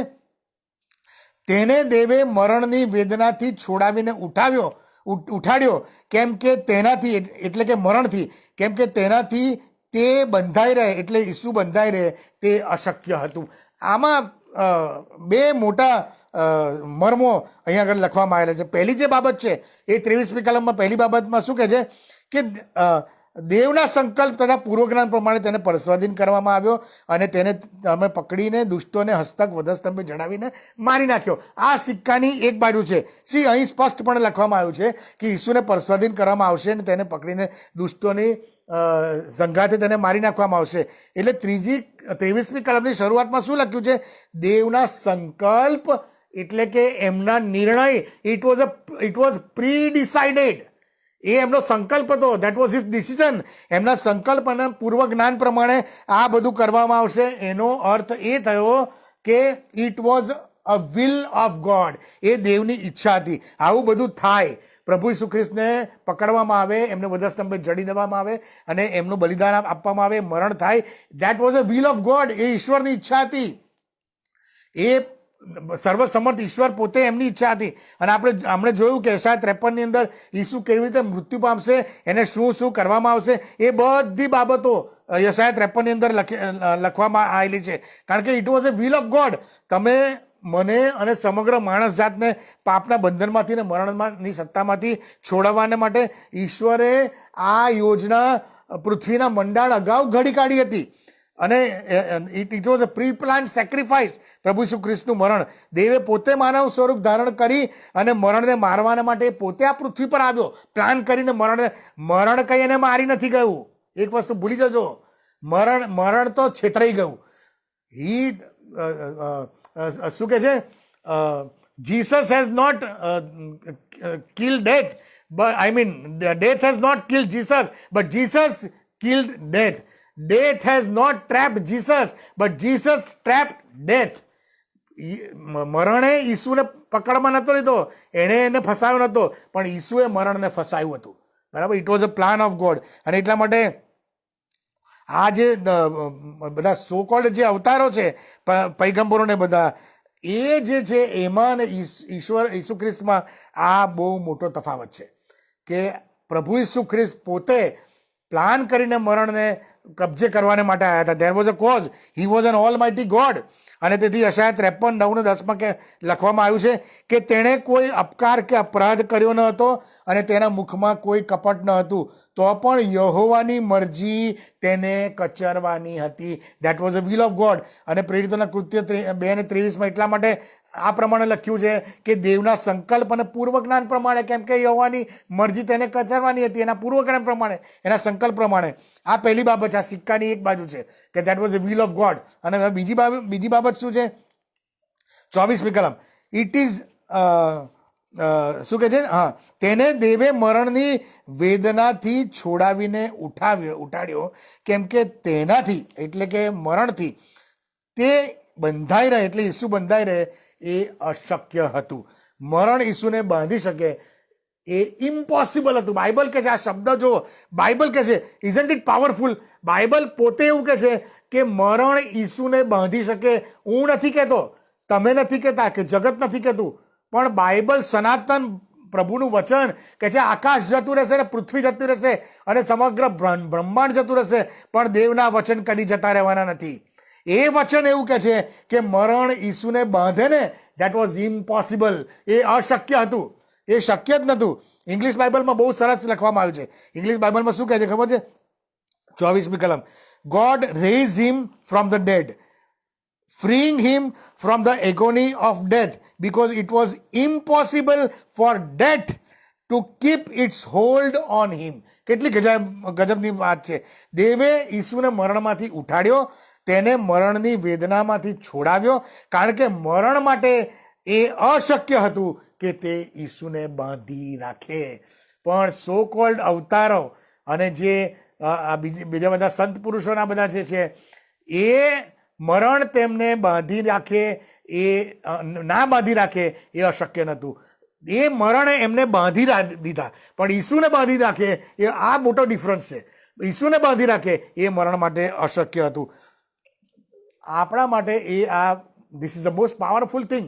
તેને દેવે મરણની વેદનાથી છોડાવીને ઉઠાડ્યો, કેમ કે તેનાથી, એટલે કે મરણથી, કેમ કે તેનાથી તે બંધાઈ રહે, એટલે ઈસુ બંધાઈ રહે તે અશક્ય હતું. આમાં 2 મોટા મર્મો અહીંયા આગળ લખવામાં આવેલા છે. પહેલી જે બાબત છે એ 23મી કલમમાં પહેલી બાબતમાં શું કહે છે કે દેવના સંકલ્પ તથા પૂર્વજ્ઞાન પ્રમાણે તેને પરસ્વાધીન કરવામાં આવ્યો, અને તેને અમે પકડીને દુષ્ટોને હસ્તક વધસ્તંભે જડાવીને મારી નાખ્યો. આ સિક્કાની એક બાજુ છે. અહીં સ્પષ્ટપણે લખવામાં આવ્યું છે કે ઈસુને પરસ્વાધીન કરવામાં આવશે અને તેને પકડીને દુષ્ટોની સંઘાતે તેને મારી નાખવામાં આવશે. એટલે 23મી કલમની શરૂઆતમાં શું લખ્યું છે? દેવના સંકલ્પ, એટલે કે એમના નિર્ણય. It was pre decided. એ એમનો સંકલ્પ હતો. That was his decision. એમના સંકલ્પ અને પૂર્વ જ્ઞાન પ્રમાણે આ બધું કરવામાં આવશે. એનો અર્થ એ થયો કે it was a will of God. એ દેવની ઈચ્છા હતી આવું બધું થાય. પ્રભુ ઈસુ ખ્રિસ્તને પકડવામાં આવે, એમને વધસ્તંભે જડી દેવામાં આવે અને એમનું બલિદાન આપવામાં આવે, મરણ થાય. That was a will of God. એ ઈશ્વરની ઈચ્છા હતી. એ સર્વસમર્થ ઈશ્વર પોતે એમની ઈચ્છા હતી. અને આપણે જોયું કે યશાયા 53ની અંદર ઈસુ કેવી રીતે મૃત્યુ પામશે, એને શું શું કરવામાં આવશે, એ બધી બાબતો યશાયા 53ની અંદર લખવામાં આવેલી છે. કારણ કે it was a will of God. તમે મને અને સમગ્ર માણસ જાતને પાપના બંધનમાંથી ને મરણની સત્તામાંથી છોડાવવાને માટે ઈશ્વરે આ યોજના પૃથ્વીના મંડાણ અગાઉ ઘડી કાઢી હતી. અને it was a pre plan sacrifice. પ્રભુ ઈસુ ખ્રિસ્તનું મરણ, દેવે પોતે માનવ સ્વરૂપ ધારણ કરી અને મરણને મારવાના માટે પોતે આ પૃથ્વી પર આવ્યો. પ્લાન કરીને મરણ કઈ એને મારી નથી ગયું. એક વસ્તુ ભૂલી જજો, મરણ તો છેતરાઈ ગયું. શું કે છે, Jesus has not killed death, I mean, death has not killed Jesus, but Jesus killed death. Death has not trapped Jesus, but Jesus trapped death. મરણે ઈસુને પકડમાં નહોતો લીધો, એણે એને ફસાયો નહોતો, પણ ઈસુએ મરણને ફસાયું હતું. બરાબર? It was a plan of God. અને એટલા માટે આ જે બધા સો કોલ્ડ જે અવતારો છે પૈગંબરોને બધા, એ જે છે એમાં ને ઈસુ ખ્રિસ્તમાં આ બહુ મોટો તફાવત છે કે પ્રભુ ઈસુ ખ્રિસ્ત પોતે પ્લાન કરીને મરણને કબજે કરવાને માટે આવ્યા હતા. There was a cause. He was an all mighty God. અને તેથી યશાયા 53:9-10 કે લખવામાં આવ્યું છે કે તેણે કોઈ અપકાર કે અપરાધ કર્યો ન હતો અને તેના મુખમાં કોઈ કપટ ન હતું, તો પણ યહોવાની મરજી તેને કચરવાની હતી. That was a will of God. અને પ્રેરિતોના કૃત્ય 2:23 એટલા માટે આ પ્રમાણે લખ્યું છે કે દેવના સંકલ્પ અને પૂર્વ જ્ઞાન પ્રમાણે, કેમ કે યહોવાની મરજી તેને કચરવાની હતી, એના પૂર્વ જ્ઞાન પ્રમાણે, એના સંકલ્પ પ્રમાણે. આ પહેલી બાબત છે, આ સિક્કાની એક બાજુ છે કે that was a will of God. અને બીજી બાબત શું છે? 24મી કલમ. ઇટ ઇઝ શું કે છે? હા, તેને દેવે મરણની વેદનાથી છોડાવીને ઉઠાડ્યો, કેમ કે તેનાથી એટલે કે મરણથી તે બંધાઈ રહે, એટલે ઈસુ બંધાઈ રહે એ અશક્ય હતું. મરણ ઈસુને બાંધી શકે એ ઇમ્પોસિબલ હતું. બાઇબલ કે છે, આ શબ્દ જો બાઇબલ કે છે, ઇઝન્ટ ઇટ પાવરફુલ? બાઇબલ પોતે એવું કે છે કે મરણ ઈસુને બાંધી શકે. હું નથી કહેતો, તમે નથી કહેતા, કે જગત નથી કહેતું, પણ બાઇબલ સનાતન પ્રભુનું વચન કે છે આકાશ જતું રહેશે ને પૃથ્વી જતું રહેશે અને સમગ્ર બ્રહ્માંડ જતું રહેશે, પણ દેવના વચન કદી જતા રહેવાના નથી. એ વચન એવું કે છે કે મરણ ઈસુને બાંધે ને, દેટ વોઝ ઇમ્પોસિબલ. એ અશક્ય હતું, એ શક્ય જ નહોતું. ઇંગ્લિશ બાઇબલમાં બહુ સરસ લખવામાં આવ્યું છે. ઇંગ્લિશ બાઇબલમાં શું કહે છે ખબર છે? 24મી કલમ. God raised him from the dead, freeing him from the agony of death, because it was impossible for death to keep its hold on him. કેટલી ગજબની વાત છે. દેવે ઈસુને મરણમાંથી ઉઠાડ્યો, તેને મરણની વેદનામાંથી છોડાવ્યો, કારણ કે મરણ માટે એ અશક્ય હતું કે તે ઈસુને બાંધી રાખે. પણ સો કોલ્ડ અવતારો અને જે બીજા બધા સંત પુરુષોના બધા જે છે, એ મરણ તેમને બાંધી રાખે, એ ના બાંધી રાખે એ અશક્ય નહોતું. એ મરણે એમને બાંધી દીધા, પણ ઈસુને બાંધી રાખે એ આ મોટો ડિફરન્સ છે. ઈસુને બાંધી રાખે એ મરણ માટે અશક્ય હતું. આપણા માટે this is the most powerful thing,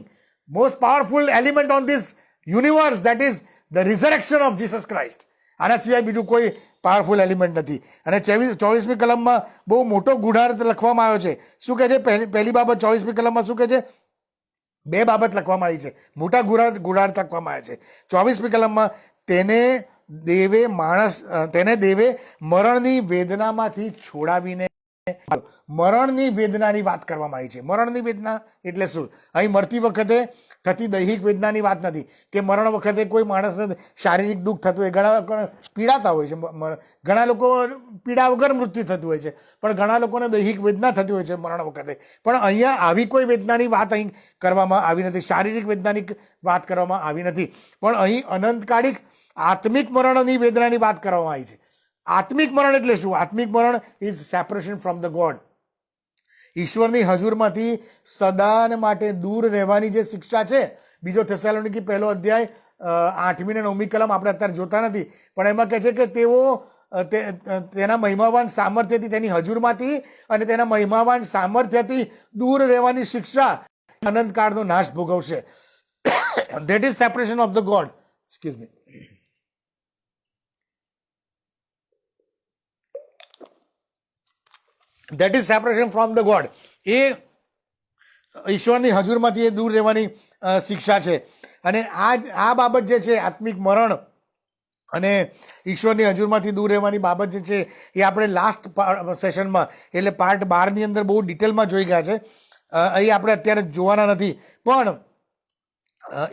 most powerful element on this universe, that is the resurrection of Jesus Christ. આના સિવાય બીજું કોઈ પાવરફુલ એલિમેન્ટ નથી. અને 24મી કલમમાં બહુ મોટો ગુઢાર્થ લખવામાં આવ્યો છે. શું કહે છે? પહેલી બાબત 24મી કલમમાં શું કહે છે? બે બાબત લખવામાં આવી છે, મોટા ગુઢાર્થ લખવામાં આવ્યા છે. 24મી કલમમાં તેને દેવે મરણની વેદનામાંથી છોડાવીને, મરણની વેદનાની વાત કરવામાં આવી છે. મરણની વેદના એટલે શું? અહીં મરતી વખતે થતી દૈહિક વેદનાની વાત નથી કે મરણ વખતે કોઈ માણસને શારીરિક દુઃખ થતું હોય. ઘણા લોકો પીડાતા હોય છે, ઘણા લોકો પીડા વગર મૃત્યુ થતું હોય છે, પણ ઘણા લોકોને દૈહિક વેદના થતી હોય છે મરણ વખતે. પણ અહીંયા આવી કોઈ વેદનાની વાત અહીં કરવામાં આવી નથી, શારીરિક વેદનાની વાત કરવામાં આવી નથી, પણ અહીં અનંતકાળિક આત્મિક મરણની વેદનાની વાત કરવામાં આવી છે. આત્મિક મરણ એટલે શું? આત્મિક મરણ is separation from the God. ઈશ્વરની હજુરમાંથી સદાને માટે દૂર રહેવાની જે શિક્ષા છે. બીજો થેસાલોનિકી 1 અધ્યાય 8મી ને 9મી કલમ આપણે અત્યારે જોતા નથી, પણ એમાં કહે છે કે તેઓ તેના મહિમાવાન સામર્થ્યથી, તેની હજુરમાંથી અને તેના મહિમાવાન સામર્થ્યથી દૂર રહેવાની શિક્ષા, અનંતકાળનો નાશ ભોગવશે. That is separation of the God. Excuse me. That is separation from the God. એ ઈશ્વરની હજુરમાંથી એ દૂર રહેવાની શિક્ષા છે. અને આ બાબત જે છે આત્મિક મરણ અને ઈશ્વરની હજુરમાંથી દૂર રહેવાની બાબત જે છે એ આપણે લાસ્ટ સેશનમાં એટલે પાર્ટ 12ની અંદર બહુ ડિટેલમાં જોઈ ગયા છે. અહીં આપણે અત્યારે જોવાના નથી. પણ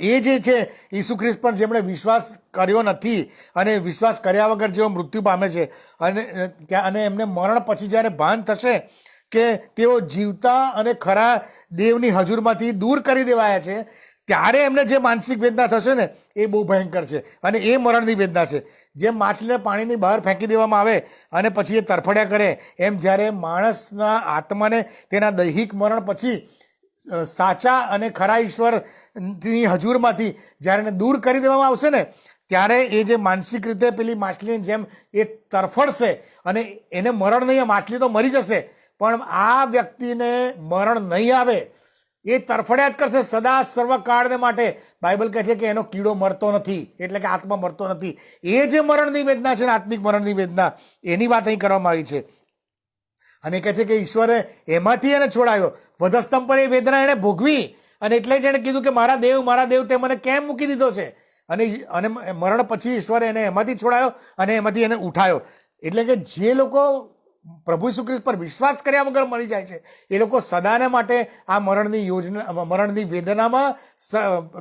એ જે છે ઈસુ ખ્રિસ્ત પણ જેમણે વિશ્વાસ કર્યો નથી અને વિશ્વાસ કર્યા વગર જેઓ મૃત્યુ પામે છે અને એમને મરણ પછી જ્યારે ભાન થશે કે તેઓ જીવતા અને ખરા દેવની હજુરમાંથી દૂર કરી દેવાયા છે, ત્યારે એમને જે માનસિક વેદના થશે ને એ બહુ ભયંકર છે અને એ મરણની વેદના છે. જેમ માછલીને પાણીની બહાર ફેંકી દેવામાં આવે અને પછી એ તરફડ્યા કરે, એમ જ્યારે માણસના આત્માને તેના દૈહિક મરણ પછી સાચા અને ખરા ઈશ્વરની હજુરમાંથી જ્યારે એને દૂર કરી દેવામાં આવશે ને, ત્યારે એ જે માનસિક રીતે પેલી માછલીની જેમ એ તરફડશે અને એને મરણ નહીં, માછલી તો મરી જશે પણ આ વ્યક્તિને મરણ નહીં આવે, એ તરફડ્યા જ કરશે સદા સર્વકાળને માટે. બાઇબલ કહે છે કે એનો કીડો મરતો નથી, એટલે કે આત્મા મરતો નથી. એ જે મરણની વેદના છે ને, આત્મિક મરણની વેદના, એની વાત અહીં કરવામાં આવી છે. અને કહે છે કે ઈશ્વરે એમાંથી એને છોડાયો, વધસ્તંભ પર એ વેદના એણે ભોગવી અને એટલે જ એણે કીધું કે મારા દેવ તે મને કેમ મૂકી દીધો છે. અને મરણ પછી ઈશ્વરે એને એમાંથી છોડાયો અને એમાંથી એને ઉઠાયો. એટલે કે જે લોકો પ્રભુ ઈસુ ખ્રિસ્ત પર વિશ્વાસ કર્યા વગર મરી જાય છે, એ લોકો સદાને માટે આ મરણની વેદનામાં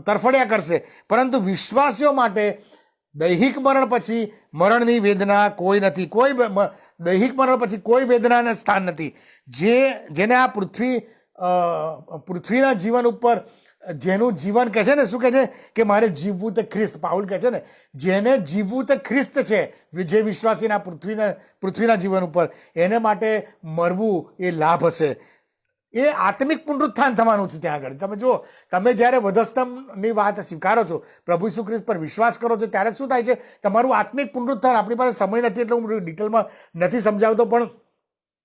તરફડ્યા કરશે. પરંતુ વિશ્વાસીઓ માટે દૈહિક મરણ પછી મરણની વેદના કોઈ નથી. દૈહિક મરણ પછી કોઈ વેદનાને સ્થાન નથી. જેને આ પૃથ્વીના જીવન ઉપર જેનું જીવન કહે છે ને, શું કહે છે કે મારે જીવવું તે ખ્રિસ્ત. પાઉલ કહે છે ને, જેને જીવવું તે ખ્રિસ્ત છે, જે વિશ્વાસીના પૃથ્વીના જીવન ઉપર, એને માટે મરવું એ લાભ હશે. એ આત્મિક પુનરુત્થાન થવાનું છે. ત્યાં આગળ તમે જુઓ, તમે જ્યારે વધસ્તંભની વાત સ્વીકારો છો, પ્રભુ ઈસુ ખ્રિસ્ત પર વિશ્વાસ કરો છો, ત્યારે શું થાય છે? તમારું આત્મિક પુનરુત્થાન. આપણી પાસે સમય નથી એટલે હું ડિટેલમાં નથી સમજાવતો, પણ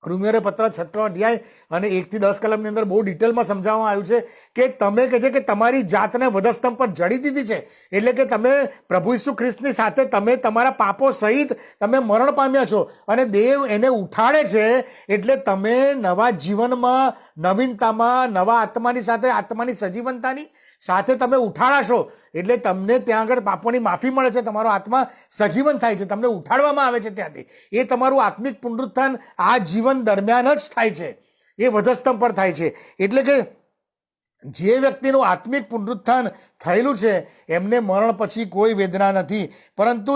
રોમિયોને પત્ર 6 અધ્યાય અને 1 થી 10 કલમની અંદર બહુ ડિટેલમાં સમજાવવામાં આવ્યું છે કે તમે કહે છે કે તમારી જાતને વધસ્તંભ પર જડી દીધી છે. એટલે કે તમે પ્રભુ ઈસુ ખ્રિસ્તની સાથે તમે તમારા પાપો સહિત તમે મરણ પામ્યા છો અને દેવ એને ઉઠાડે છે. એટલે તમે નવા જીવનમાં, નવીનતામાં, નવા આત્માની સાથે, આત્માની સજીવનતાની સાથે તમે ઉઠાડાશો. એટલે તમને ત્યાં આગળ પાપોની માફી મળે છે, તમારો આત્મા સજીવન થાય છે, તમને ઉઠાડવામાં આવે છે ત્યાંથી. એ તમારું આત્મિક પુનરુત્થાન આ જીવન દરમિયાન જ થાય છે, એ વધસ્તંભ પર થાય છે. એટલે કે જે વ્યક્તિનું આત્મિક પુનરુત્થાન થયેલું છે એમને મરણ પછી કોઈ વેદના નથી. પરંતુ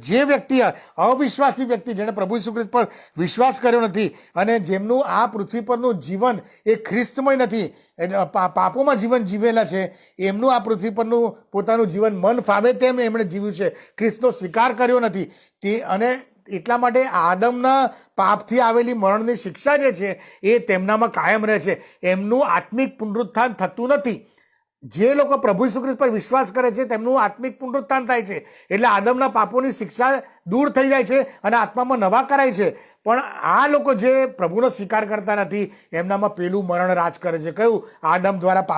જે વ્યક્તિ, અવિશ્વાસી વ્યક્તિ, જેણે પ્રભુ ઈસુ ખ્રિસ્ત પર વિશ્વાસ કર્યો નથી અને જેમનું આ પૃથ્વી પરનું જીવન એ ખ્રિસ્તમય નથી, પાપોમાં જીવન જીવેલા છે, એમનું આ પૃથ્વી પરનું પોતાનું જીવન મન ફાવે તેમ એમણે જીવ્યું છે, ખ્રિસ્તનો સ્વીકાર કર્યો નથી. અને એટલા માટે આદમના પાપથી આવેલી મરણની શિક્ષા જે છે એ તેમનામાં કાયમ રહે છે. એમનું આત્મિક પુનરુત્થાન થતું નથી. જે લોકો પ્રભુ ઈસુ ખ્રિસ્ત પર વિશ્વાસ કરે છે તેમનું આત્મિક પુનરુત્થાન થાય છે. એટલે આદમના પાપોની શિક્ષા દૂર થઈ જાય છે અને આત્મામાં નવા કરાય છે. પણ આ લોકો જે પ્રભુનો સ્વીકાર કરતા નથી, એમનામાં પેલું મરણ રાજ કરે છે. કયું? આદમ દ્વારા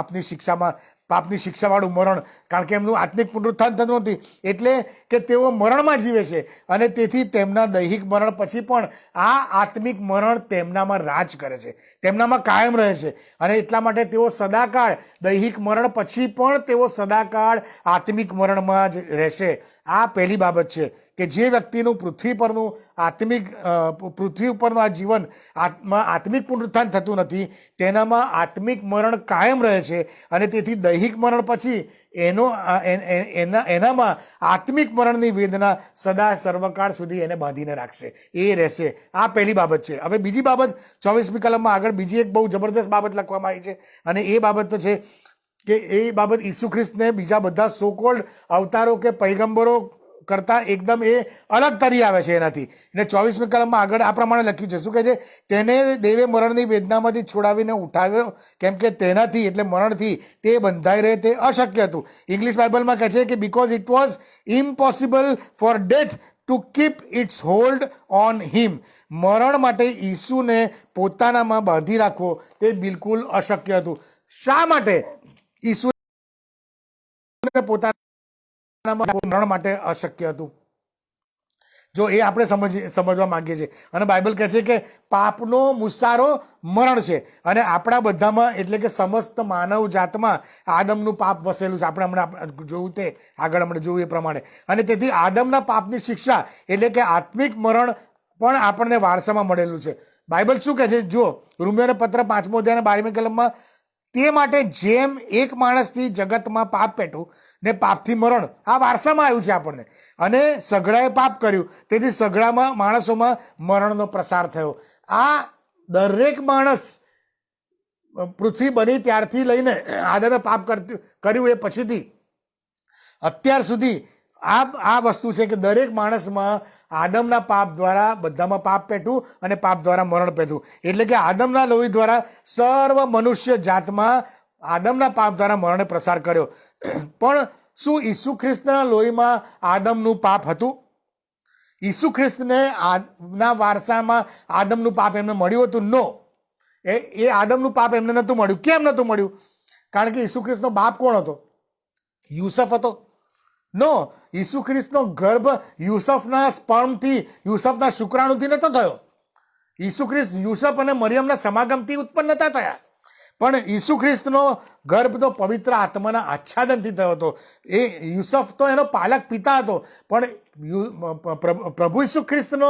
પાપની શિક્ષાવાળું મરણ. કારણ કે એમનું આત્મિક પુનરુત્થાન થતું નથી, એટલે કે તેઓ મરણમાં જીવે છે અને તેથી તેમના દૈહિક મરણ પછી પણ આ આત્મિક મરણ તેમનામાં રાજ કરે છે, તેમનામાં કાયમ રહે છે. અને એટલા માટે તેઓ સદાકાળ, દૈહિક મરણ પછી પણ તેઓ સદાકાળ આત્મિક મરણમાં જ રહેશે. આ પહેલી બાબત છે કે જે વ્યક્તિનું પૃથ્વી ઉપરનું આ જીવન આત્મિક પુનરુત્થાન થતું નથી, તેનામાં આત્મિક મરણ કાયમ રહે છે અને તેથી દૈહિક મરણ પછી એનામાં આત્મિક મરણની વેદના સદા સર્વકાળ સુધી એને બાંધીને રાખશે, એ રહેશે. આ પહેલી બાબત છે. હવે બીજી બાબત 24મી કલમમાં આગળ બીજી એક બહુ જબરદસ્ત બાબત લખવામાં આવી છે અને એ બાબત તો છે કે એ બાબત ઈસુ ખ્રિસ્તને બીજા બધા સોકોલ્ડ અવતારો કે પૈગંબરો કરતાં એકદમ એ અલગ તરી આવે છે એનાથી. એને 24મી કલમમાં આગળ આ પ્રમાણે લખ્યું છે. શું કહે છે? તેને દેવે મરણની વેદનામાંથી છોડાવીને ઉઠાવ્યો, કેમ કે તેનાથી એટલે મરણથી તે બંધાઈ રહે તે અશક્ય હતું. ઇંગ્લિશ બાઇબલમાં કહે છે કે because it was impossible for death to keep its hold on him. મરણ માટે ઈસુને પોતાનામાં બાંધી રાખવો તે બિલકુલ અશક્ય હતું. શા માટે ઈસુને પોતાના મરણ માટે અશક્ય હતું? જો એ આપણે સમજવા માંગીએ છીએ. અને બાઇબલ કહે છે કે પાપનો મુસારો મરણ છે, અને આપણા બધામાં એટલે કે સમસ્ત માનવ જાતમાં આદમનું પાપ વસેલું છે. આપણે હમણાં જોયું તે આગળ હમણાં જોયું એ પ્રમાણે. અને તેથી આદમના પાપની શિક્ષા એટલે કે આત્મિક મરણ પણ આપણને વારસામાં મળેલું છે. બાઇબલ શું કહે છે? જો રોમિયોને પત્ર 5મો અધ્યાયના 12મી કલમમાં, તે માટે જેમ એક માણસથી જગતમાં પાપ પેઠું ને પાપથી મરણ, આ વારસામાં આવ્યું છે આપણને. અને સઘળાએ પાપ કર્યું, તેથી સઘળામાં માણસોમાં મરણનો પ્રસાર થયો. આ દરેક માણસ પૃથ્વી બની ત્યારથી લઈને આદમે પાપ કર્યું એ પછીથી અત્યાર સુધી આ વસ્તુ છે કે દરેક માણસમાં આદમના પાપ દ્વારા બધામાં પાપ પેઠું અને પાપ દ્વારા મરણ પેઠું. એટલે કે આદમના લોહી દ્વારા સર્વ મનુષ્ય જાતમાં આદમના પાપ દ્વારા મરણે પ્રસાર કર્યો. પણ શું ઈસુ ખ્રિસ્તના લોહીમાં આદમનું પાપ હતું? ઈસુ ખ્રિસ્તને ના વારસામાં આદમનું પાપ એમને મળ્યું હતું? નો, એ આદમનું પાપ એમને નહોતું મળ્યું. કેમ નહોતું મળ્યું? કારણ કે ઈસુ ખ્રિસ્તનો બાપ કોણ હતો? યુસફ હતો? નો, ઈસુ ખ્રિસ્તનો ગર્ભ યુસફના સ્પર્મથી, યુસફના શુક્રાણુથી નહોતો થયો. ઈસુ ખ્રિસ્ત યુસફ અને મરિયમના સમાગમથી ઉત્પન્ન નતા થયા. પણ ઈસુ ખ્રિસ્તનો ગર્ભ તો પવિત્ર આત્માના આચ્છાદનથી થયો હતો. એ યુસફ તો એનો પાલક પિતા હતો, પણ પ્રભુ ઈસુ ખ્રિસ્તનો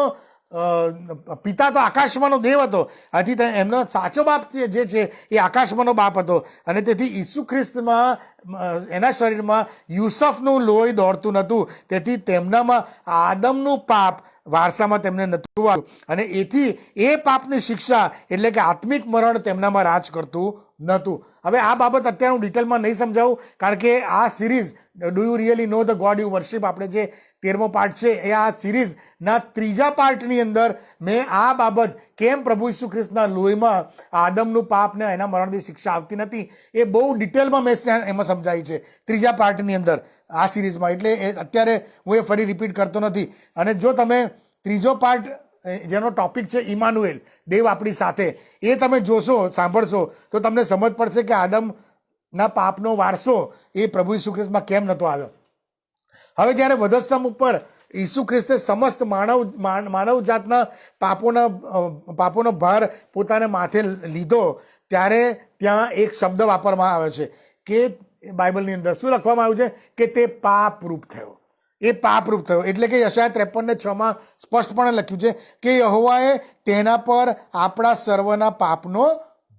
પિતા તો આકાશમાંનો દેવ હતો. આથી એમનો સાચો બાપ જે છે એ આકાશમાંનો બાપ હતો. અને તેથી ઈસુ ખ્રિસ્તમાં એના શરીરમાં યુસફનું લોહી દોડતું નહોતું. તેથી તેમનામાં આદમનું પાપ વારસામાં તેમને નહોતું આવ્યું. અને એથી એ પાપની શિક્ષા એટલે કે આત્મિક મરણ તેમનામાં રાજ કરતું નહોતું. હવે આ બાબત અત્યારે હું ડિટેલમાં નહીં સમજાવું, કારણ કે આ series do you really know the God you worship, આપણે જે 13મો પાર્ટ છે એ આ સિરીઝના 3જા પાર્ટની અંદર મેં આ બાબત કેમ પ્રભુ ઈસુ ખ્રિસ્તના લોહીમાં આદમનું પાપ ને એના મરણની શિક્ષા આવતી નથી એ બહુ ડિટેલમાં મેં એમાં સમજાવી છે 3જા પાર્ટની અંદર આ સિરીઝમાં. એટલે અત્યારે હું એ ફરી રિપીટ કરતો નથી. અને જો તમે 3જો પાર્ટ જેનો ટોપિક છે ઇમાનુએલ, દેવ આપણી સાથે, એ તમે જોશો, સાંભળશો તો તમને સમજ પડશે કે આદમના પાપનો વારસો એ પ્રભુ ઈસુ ખ્રિસ્તમાં કેમ નહોતો આવ્યો. હવે જ્યારે વધસ્તંભ ઉપર ઈસુ ખ્રિસ્તે સમસ્ત માનવ જાતના પાપોનો ભાર પોતાને માથે લીધો, ત્યારે ત્યાં એક શબ્દ વાપરવામાં આવે છે કે બાઇબલની અંદર શું લખવામાં આવ્યું છે કે તે પાપરૂપ થયો. એ પાપરૂપ થયો એટલે કે યશાયા 53:6 સ્પષ્ટપણે લખ્યું છે કે યહોવાએ તેના પર આપણા સર્વના પાપનો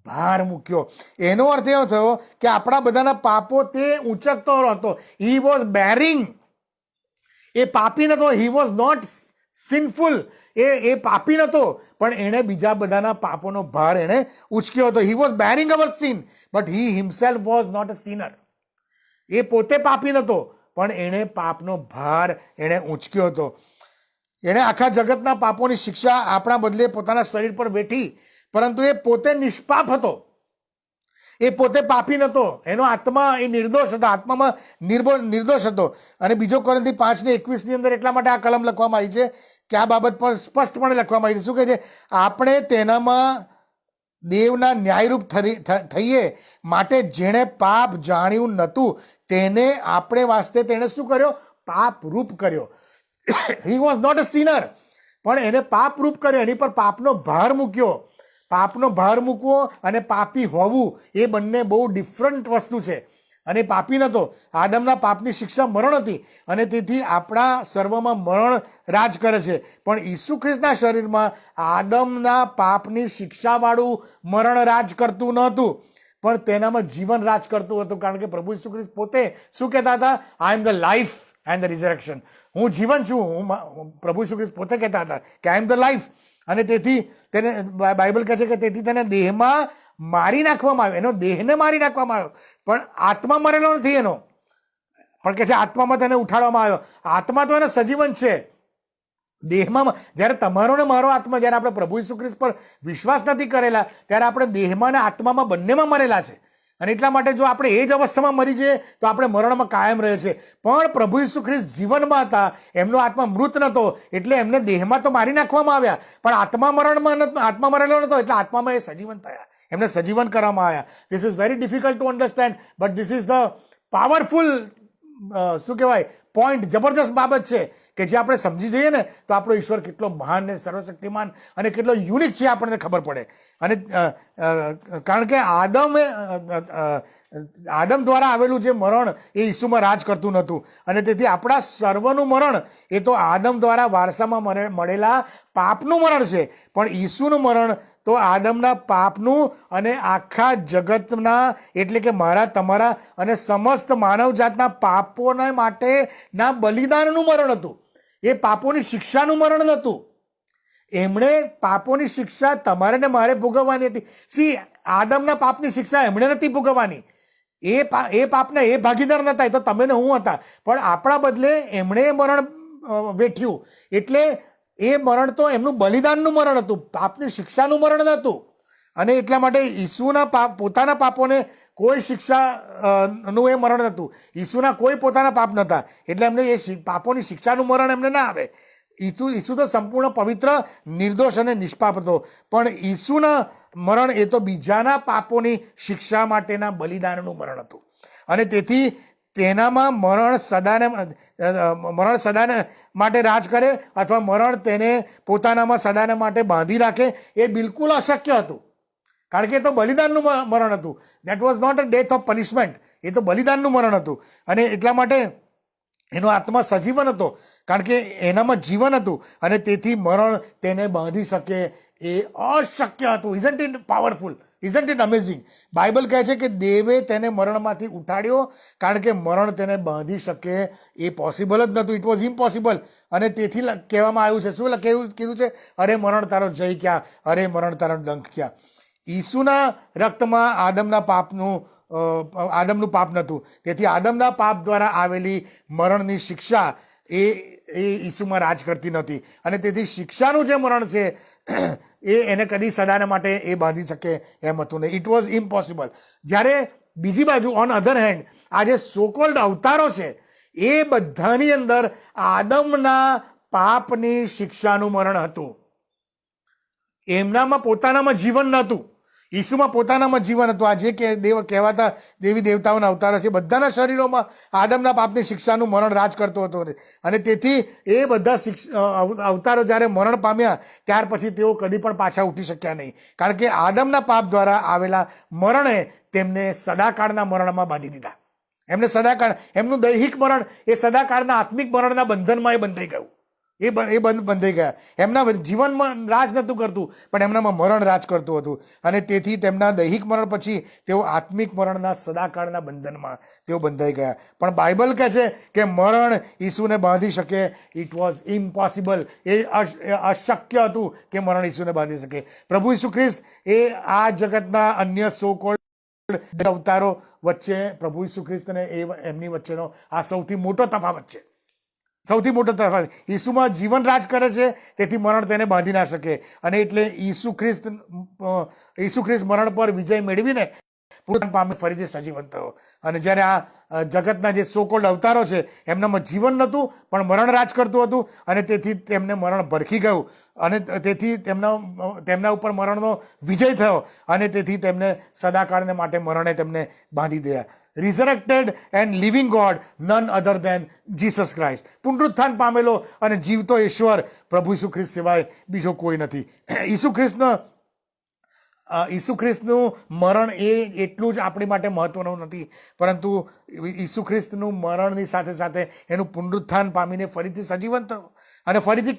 ભાર મૂક્યો. એનો અર્થ એવો થયો કે આપણા બધાના પાપો તે ઊંચકતો હતો. He was bearing. એ પાપી નતો. હી વોઝ નોટ સિનફુલ. એ પાપી નતો, પણ એણે બીજા બધાના પાપોનો ભાર એણે ઉચક્યો હતો. He was bearing our sin, but he himself was not a sinner. એ પોતે પાપી નતો, પણ એણે પાપનો ભાર એણે ઊંચક્યો હતો. એણે આખા જગતના પાપોની શિક્ષા આપણા બદલે પોતાના શરીર પર વેઠી, પરંતુ એ પોતે નિષ્પાપ હતો. એ પોતે પાપી નતો. એનો આત્મા એ નિર્દોષ હતો. આત્મામાં નિર્દોષ હતો. અને 2 કોરિન્થી 5:21 અંદર એટલા માટે આ કલમ લખવામાં આવી છે કે આ બાબત પર સ્પષ્ટપણે લખવામાં આવી છે. શું કહે છે? આપણે તેનામાં દેવના ન્યાયરૂપ થઈએ માટે જેણે પાપ જાણ્યું નહોતું તેને આપણે વાસ્તે તેણે શું કર્યો? પાપરૂપ કર્યો. He was not a sinner, પણ એને પાપરૂપ કર્યો. એની પર પાપનો ભાર મૂક્યો. પાપનો ભાર મૂકવો અને પાપી હોવું એ બંને બહુ ડિફરન્ટ વસ્તુ છે. અને પાપી નતો. આદમના પાપની શિક્ષા મરણ હતી, અને તેથી આપણા સર્વમાં મરણ રાજ કરે છે. પણ ઈસુ ખ્રિસ્તના શરીરમાં આદમના પાપની શિક્ષાવાળું મરણ રાજ કરતું નહોતું, પણ તેનામાં જીવન રાજ કરતું હતું. કારણ કે પ્રભુ ઈસુ ખ્રિસ્ત પોતે શું કહેતા હતા? I am the life and the resurrection. હું જીવન છું. પ્રભુ ઈસુ ખ્રિસ્ત પોતે કહેતા હતા કે આઈ એમ ધ લાઈફ. અને તેથી તેને બાઇબલ કહે છે કે તેથી તેને દેહમાં મારી નાખવામાં આવ્યો. એનો દેહને મારી નાખવામાં આવ્યો, પણ આત્મા મરેલો નથી એનો. પણ કે છે આત્મામાં તેને ઉઠાડવામાં આવ્યો. આત્મા તો એને સજીવન છે. દેહમાં જ્યારે તમારો ને મારો આત્મા, જ્યારે આપણે પ્રભુ ઈસુ ખ્રિસ્ત પર વિશ્વાસ નથી કરેલા, ત્યારે આપણે દેહમાં અને આત્મામાં બંનેમાં મરેલા છે. અને એટલા માટે જો આપણે એ જ અવસ્થામાં મરી જઈએ તો આપણે મરણમાં કાયમ રહે છે. પણ પ્રભુ ઈસુ ખ્રિસ્ત જીવનમાં હતા. એમનો આત્મા મૃત નહોતો, એટલે એમને દેહમાં તો મારી નાખવામાં આવ્યા, પણ આત્મા મરેલો નહોતો, એટલે આત્મામાં એ સજીવન થયા. એમને સજીવન કરવામાં આવ્યા. This is very difficult to understand, but this is the powerful શું કહેવાય પોઈન્ટ. જબરદસ્ત બાબત છે કે જે આપણે સમજી જઈએ ને તો આપણો ઈશ્વર કેટલો મહાન ને સર્વશક્તિમાન અને કેટલો યુનિક છે આપણને ખબર પડે. અને કારણ કે આદમ દ્વારા આવેલું જે મરણ એ ઈસુમાં રાજ કરતું નહોતું, અને તેથી આપણા સર્વનું મરણ એ તો આદમ દ્વારા વારસામાં મળેલા પાપનું મરણ છે. પણ ઈસુનું મરણ તો આદમના પાપનું અને આખા જગતના, એટલે કે મારા, તમારા અને સમસ્ત માનવ જાતના પાપોના માટેના બલિદાનનું મરણ હતું. એ પાપોની શિક્ષાનું મરણ નહોતું. એમણે પાપોની શિક્ષા તમારે ને મારે ભોગવવાની હતી. આદમના પાપની શિક્ષા એમણે નથી ભોગવવાની. એ પાપના એ ભાગીદાર નતા, એ તો તમે ને હું હતા. પણ આપણા બદલે એમણે મરણ વેઠ્યું. એટલે એ મરણ તો એમનું બલિદાનનું મરણ હતું, પાપની શિક્ષાનું મરણ નહોતું. અને એટલા માટે ઈસુના પોતાના પાપોને કોઈ શિક્ષા નું એ મરણ નહોતું. ઈસુના કોઈ પોતાના પાપ નહોતા, એટલે એમને એ પાપોની શિક્ષાનું મરણ એમને ના આવે. ઈસુ તો સંપૂર્ણ પવિત્ર, નિર્દોષ અને નિષ્પાપ હતો. પણ ઈસુના મરણ એ તો બીજાના પાપોની શિક્ષા માટેના બલિદાનનું મરણ હતું. અને તેથી તેનામાં મરણ સદાને માટે રાજ કરે અથવા મરણ તેને પોતાનામાં સદાને માટે બાંધી રાખે, એ બિલકુલ અશક્ય હતું. કારણ કે એ તો બલિદાનનું મરણ હતું. That was not a death of punishment. એ તો બલિદાનનું મરણ હતું. અને એટલા માટે એનો આત્મા સજીવન હતો, કારણ કે એનામાં જીવન હતું. અને તેથી મરણ તેને બાંધી શકે એ અશક્ય હતું. Isn't it powerful? Isn't it amazing? Bible કહે છે કે દેવે તેને મરણમાંથી ઉઠાડ્યો, કારણ કે મરણ તેને બાંધી શકે એ પોસિબલ જ નહોતું. It was impossible. અને તેથી કહેવામાં આવ્યું છે, શું કીધું છે? અરે મરણ તારો જય ક્યાં, અરે મરણ તારો ડંખ ક્યાં. ઈસુના રક્તમાં આદમનું પાપ નહોતું. તેથી આદમના પાપ દ્વારા આવેલી મરણની શિક્ષા એ ઈસુમાં રાજ કરતી નહોતી. અને તેથી શિક્ષાનું જે મરણ છે એને કદી સદાને માટે એ બાંધી શકે એમ હતું નહીં. It was impossible. જ્યારે બીજી બાજુ ઓન અધર હેન્ડ આ જે સોકોલ્ડ અવતારો છે એ બધાની અંદર આદમના પાપની શિક્ષાનું મરણ હતું. એમનામાં પોતાનામાં જીવન નહોતું, ઈસુમાં પોતાનામાં જીવન હતું. આ જે કહેવાતા દેવી દેવતાઓના અવતારો છે, બધાના શરીરોમાં આદમના પાપની શિક્ષાનું મરણ રાજ કરતો હતો. અને તેથી એ બધા અવતારો જ્યારે મરણ પામ્યા ત્યાર પછી તેઓ કદી પણ પાછા ઉઠી શક્યા નહીં. કારણ કે આદમના પાપ દ્વારા આવેલા મરણે તેમને સદાકાળના મરણમાં બાંધી દીધા. એમને સદાકાળ, એમનું દૈહિક મરણ એ સદાકાળના આત્મિક મરણના બંધનમાં એ બંધાઈ ગયું. એ બંધાઈ ગયા. એમના જીવનમાં રાજ નહોતું કરતું, પણ એમનામાં મરણ રાજ કરતું હતું. અને તેથી તેમના દૈહિક મરણ પછી તેઓ આત્મિક મરણના સદાકાળના બંધનમાં તેઓ બંધાઈ ગયા. પણ બાઇબલ કહે છે કે મરણ ઈસુને બાંધી શકે. It was impossible. એ અશક્ય હતું કે મરણ ઈસુને બાંધી શકે. પ્રભુ ઈસુ ખ્રિસ્ત એ આ જગતના અન્ય સો કોલ્ડ અવતારો વચ્ચે પ્રભુ ઈસુ ખ્રિસ્ત અને એમની વચ્ચેનો આ સૌથી મોટો તફાવત છે. સૌથી મોટો તફાવત. ઈસુમાં જીવન રાજ કરે છે, તેથી મરણ તેને બાંધી ના શકે. અને એટલે ઈસુ ખ્રિસ્ત મરણ પર વિજય મેળવીને પુનરુત્થાન પામી ફરીથી સજીવન થયો. અને જ્યારે આ જગતના જે સોકોલ્ડ અવતારો છે એમનામાં જીવન નહોતું, પણ મરણ રાજ કરતું હતું. અને તેથી તેમને મરણ ભરખી ગયું. અને તેથી તેમના ઉપર મરણનો વિજય થયો. અને તેથી તેમને સદાકાળને માટે મરણે તેમને બાંધી દીધા. Resurrected and living God, none other than Jesus Christ. પુનરુત્થાન પામેલો અને જીવતો ઈશ્વર પ્રભુ ઈસુ ખ્રિસ્ત સિવાય બીજો કોઈ નથી. ઈસુ ખ્રિસ્તનું મરણ એ એટલું જ આપણી માટે મહત્વનું નથી, પરંતુ ઈસુ ખ્રિસ્તનું મરણની સાથે સાથે એનું પુનરુત્થાન પામીને ફરીથી સજીવન થયું અને ફરીથી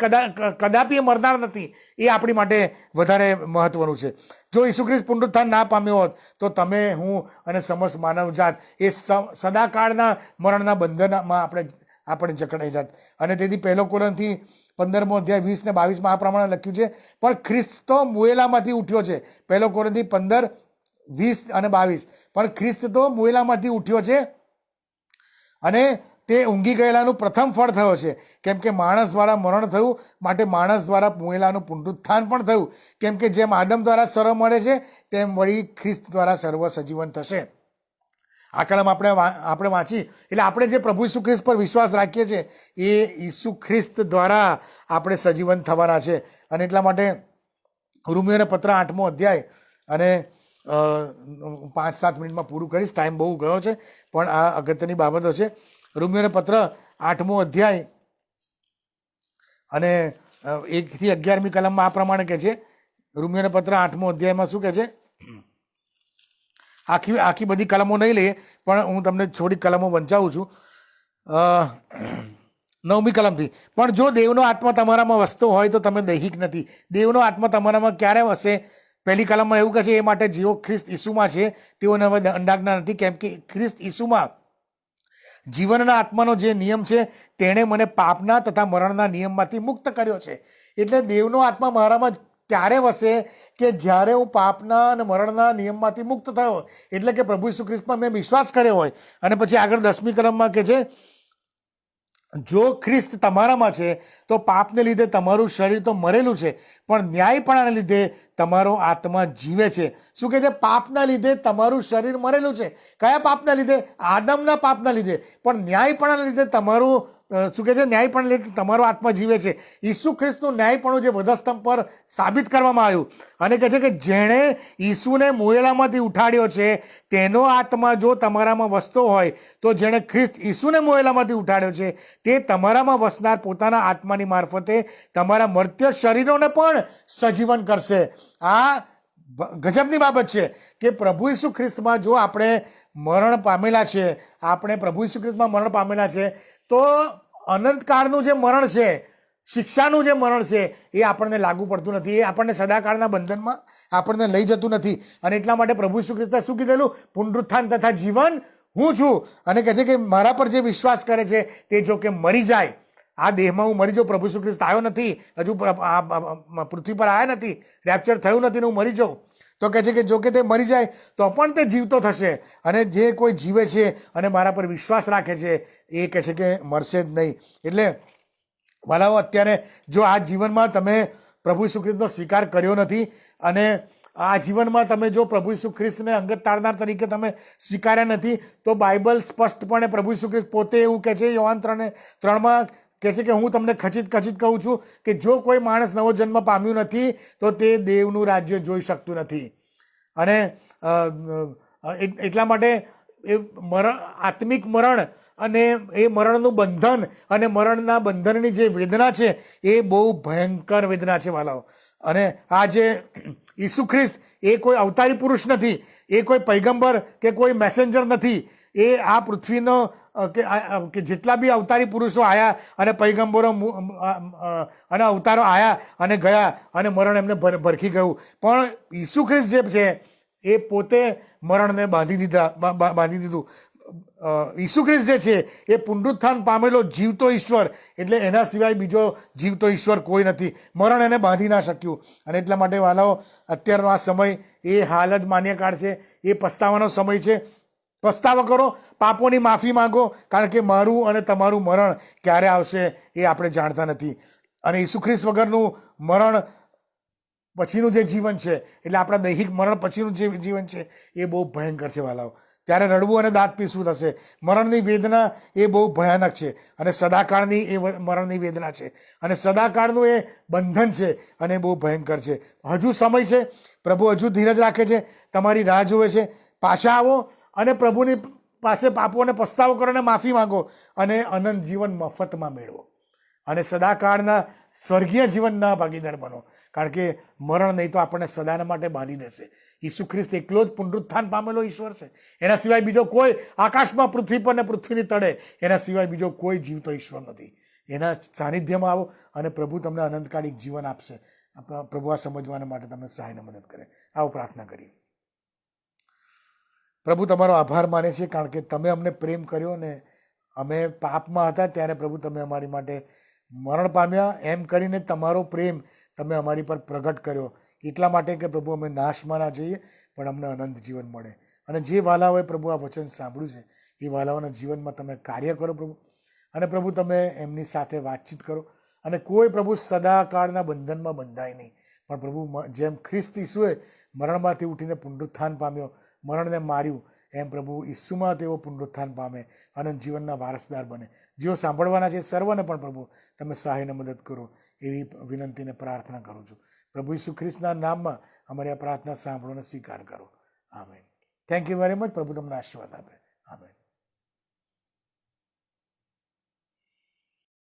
કદાપી એ મરનાર નથી, એ આપણી માટે વધારે મહત્વનું છે. જો ઈસુ ખ્રિસ્ત પુનરુત્થાન ના પામ્યો હોત તો તમે, હું અને સમસ્ત માનવજાત એ સદાકાળના મરણના બંધનમાં આપણે જકડાઈ જાત. અને તેથી 1 કોરિન્થી 15મો અધ્યાય 20 ને 22 આ પ્રમાણે લખ્યું છે, પણ ખ્રિસ્ત તો મુએલામાંથી ઉઠ્યો છે. 1 કોરિન્થી 15, 20 અને 22. પણ ખ્રિસ્ત તો મુએલામાંથી ઉઠ્યો છે અને તે ઊંઘી ગયેલાનું પ્રથમ ફળ થયો છે. કેમ કે માણસ દ્વારા મરણ થયું, માટે માણસ દ્વારા મુએલાનું પુનરુત્થાન પણ થયું. કેમ કે જેમ આદમ દ્વારા સર્વ મળે છે, તેમ વળી ખ્રિસ્ત દ્વારા સર્વ સજીવન થશે. આ કલમ આપણે વાંચી એટલે આપણે જે પ્રભુ ઈસુ ખ્રિસ્ત પર વિશ્વાસ રાખીએ છીએ એ ઈસુ ખ્રિસ્ત દ્વારા આપણે સજીવન થવાના છે. અને એટલા માટે રોમીયોને પત્ર 8મો અધ્યાય, અને 5-7 મિનિટમાં પૂરું કરીશ, ટાઈમ બહુ ગયો છે, પણ આ અગત્યની બાબતો છે. રોમીયોને પત્ર 8મો અધ્યાય અને 1 થી 11મી કલમમાં આ પ્રમાણે કહે છે, રોમિયોના પત્ર 8મો અધ્યાયમાં શું કહે છે? આખી બધી કલમો નહીં લઈએ, પણ હું તમને થોડી કલમો વંચાવું છું. 9મી કલમથી, પણ જો દેવનો આત્મા તમારામાં વસતો હોય તો તમે દૈહિક નથી. દેવનો આત્મા તમારામાં ક્યારે વસે? 1લી કલમમાં એવું કહે છે, એ માટે જેઓ ખ્રિસ્ત ઈસુમાં છે તેઓને હવે દંડાજ્ઞા નથી, કેમ કે ખ્રિસ્ત ઈસુમાં જીવનના આત્માનો જે નિયમ છે તેણે મને પાપના તથા મરણના નિયમમાંથી મુક્ત કર્યો છે. એટલે દેવનો આત્મા મારામાં ત્યારે વસે કે જ્યારે હું પાપના અને મરણના નિયમમાંથી મુક્ત થયો, એટલે કે પ્રભુ ઈસુ ખ્રિસ્તમાં મેં વિશ્વાસ કર્યો હોય. અને પછી આગળ 10મી કલમમાં કહે છે, જો ખ્રિસ્ત તમારામાં છે તો પાપને લીધે તમારું શરીર તો મરેલું છે, પણ ન્યાયપણાને લીધે તમારો આત્મા જીવે છે. શું કહે છે? પાપના લીધે તમારું શરીર મરેલું છે. કયા પાપના લીધે? આદમના પાપના લીધે. પણ ન્યાયપણાના લીધે તમારું શું કહે છે? ન્યાયપણ લીધે તમારો આત્મા જીવે છે. ઈસુ ખ્રિસ્તનું ન્યાયપણું જે વધસ્તંભ પર સાબિત કરવામાં આવ્યું, અને કહે છે કે જેણે ઈસુને મોયેલામાંથી ઉઠાડ્યો છે તેનો આત્મા જો તમારામાં વસતો હોય તો જેણે ખ્રિસ્ત ઈસુને મોયેલામાંથી ઉઠાડ્યો છે તે તમારામાં વસનાર પોતાના આત્માની મારફતે તમારા મર્ત્ય શરીરોને પણ સજીવન કરશે. આ ગજબની બાબત છે કે પ્રભુ ઈસુ ખ્રિસ્તમાં જો આપણે મરણ પામેલા છે, આપણે પ્રભુ ઈસુ ખ્રિસ્તમાં મરણ પામેલા છે, તો અનંતકાળનું જે મરણ છે, શિક્ષાનું જે મરણ છે, એ આપણને લાગુ પડતું નથી. એ આપણને સદાકાળના બંધનમાં આપણને લઈ જતું નથી. અને એટલા માટે પ્રભુ ઈસુ ખ્રિસ્તે શું કીધેલું? પુનરુત્થાન તથા જીવન હું છું. અને કહે છે કે મારા પર જે વિશ્વાસ કરે છે તે જો કે મરી જાય, આ દેહમાં હું મરી જાઉં, પ્રભુ ઈસુ ખ્રિસ્ત આવ્યો નથી હજુ, પૃથ્વી પર આવ્યા નથી, રેપ્ચર થયું નથી ને હું મરી જાઉં, તો કહે છે કે જો કે તે મરી જાય તો પણ તે જીવતો થશે. અને જે કોઈ જીવે છે અને મારા પર વિશ્વાસ રાખે છે એ કહે છે કે મરશે જ નહીં. એટલે વાલાઓ, અત્યારે જો આ જીવનમાં તમે પ્રભુ ઈસુ ખ્રિસ્તનો સ્વીકાર કર્યો નથી, અને આ જીવનમાં તમે જો પ્રભુ ઈસુ ખ્રિસ્તને અંગત તારનાર તરીકે તમે સ્વીકાર્યા નથી, તો બાઇબલ સ્પષ્ટપણે પ્રભુ ઈસુ ખ્રિસ્ત પોતે એવું કહે છે, યોહાન 3:3 કહે છે કે હું તમને ખચિત કહું છું કે જો કોઈ માણસ નવો જન્મ પામ્યું નથી તો તે દેવનું રાજ્ય જોઈ શકતું નથી. અને એટલા માટે એ આત્મિક મરણ અને એ મરણનું બંધન અને મરણના બંધનની જે વેદના છે એ બહુ ભયંકર વેદના છે વાલાઓ. અને આ જે ઈસુ ખ્રિસ્ત એ કોઈ અવતારી પુરુષ નથી, એ કોઈ પૈગંબર કે કોઈ મેસેન્જર નથી. એ આ પૃથ્વીનો કે જેટલા બી અવતારી પુરુષો આવ્યા અને પૈગંબરો અને અવતારો આવ્યા અને ગયા અને મરણ એમને ભરખી ગયું, પણ ઈસુ ખ્રિસ્ત જે છે એ પોતે મરણને બાંધી દીધું. ઈસુ ખ્રિસ્ત જે છે એ પુનરુત્થાન પામેલો જીવતો ઈશ્વર, એટલે એના સિવાય બીજો જીવતો ઈશ્વર કોઈ નથી. મરણ એને બાંધી ના શક્યું. અને એટલા માટે વાલાઓ, અત્યારનો આ સમય એ હાલ જ માન્ય કાળ છે, એ પસ્તાવાનો સમય છે. પસ્તાવો કરો, પાપોની માફી માંગો, કારણ કે મારું અને તમારું મરણ ક્યારે આવશે એ આપણે જાણતા નથી. અને ઈસુ ખ્રિસ્ત વગરનું મરણ પછીનું જે જીવન છે, એટલે આપણા દૈહિક મરણ પછીનું જે જીવન છે એ બહુ ભયંકર છે વાલાઓ. ત્યારે રડવું અને દાંત પીસવું થશે. મરણની વેદના એ બહુ ભયાનક છે, અને સદાકાળની એ મરણની વેદના છે, અને સદાકાળનું એ બંધન છે, અને બહુ ભયંકર છે. હજુ સમય છે, પ્રભુ હજુ ધીરજ રાખે છે, તમારી રાહ જોવે છે. પાછા આવો અને પ્રભુની પાસે પાપોને પસ્તાવો કરો અને માફી માંગો, અને અનંત જીવન મફતમાં મેળવો, અને સદાકાળના સ્વર્ગીય જીવનના ભાગીદાર બનો. કારણ કે મરણ નહીં તો આપણને સદાના માટે બાંધી દેશે. ઈસુ ખ્રિસ્ત એકલો જ પુનરુત્થાન પામેલો ઈશ્વર છે. એના સિવાય બીજો કોઈ આકાશમાં, પૃથ્વી પર ને પૃથ્વીની તળે એના સિવાય બીજો કોઈ જીવતો ઈશ્વર નથી. એના સાનિધ્યમાં આવો અને પ્રભુ તમને અનંતકાળિક જીવન આપશે. પ્રભુ આ સમજવાના માટે તમને સહાયને મદદ કરે. આવો પ્રાર્થના કરીએ. પ્રભુ, તમારો આભાર માને છે, કારણ કે તમે અમને પ્રેમ કર્યો, ને અમે પાપમાં હતા ત્યારે પ્રભુ તમે અમારી માટે મરણ પામ્યા. એમ કરીને તમારો પ્રેમ તમે અમારી પર પ્રગટ કર્યો, એટલા માટે કે પ્રભુ અમે નાશમાં ના જઈએ પણ અમને અનંત જીવન મળે. અને જે વાલાઓએ પ્રભુ આ વચન સાંભળ્યું છે એ વાલાઓના જીવનમાં તમે કાર્ય કરો પ્રભુ. અને પ્રભુ તમે એમની સાથે વાતચીત કરો, અને કોઈ પ્રભુ સદાકાળના બંધનમાં બંધાય નહીં, પણ પ્રભુ જેમ ખ્રિસ્ત ઈસુએ મરણમાંથી ઉઠીને પુનરુત્થાન પામ્યો, મરણને માર્યું, એમ પ્રભુ ઈસુમાં તેઓ પુનરુત્થાન પામે, અનંત જીવનના વારસદાર બને. જેઓ સાંભળવાના છે સર્વને પણ પ્રભુ તમે સહાયને મદદ કરો, એવી વિનંતીને પ્રાર્થના કરું છું. પ્રભુ ઈસુ ખ્રિસ્તના નામમાં અમારી આ પ્રાર્થના સાંભળો અને સ્વીકાર કરો. Amen. Thank you very much. પ્રભુ તમને આશીર્વાદ આપે.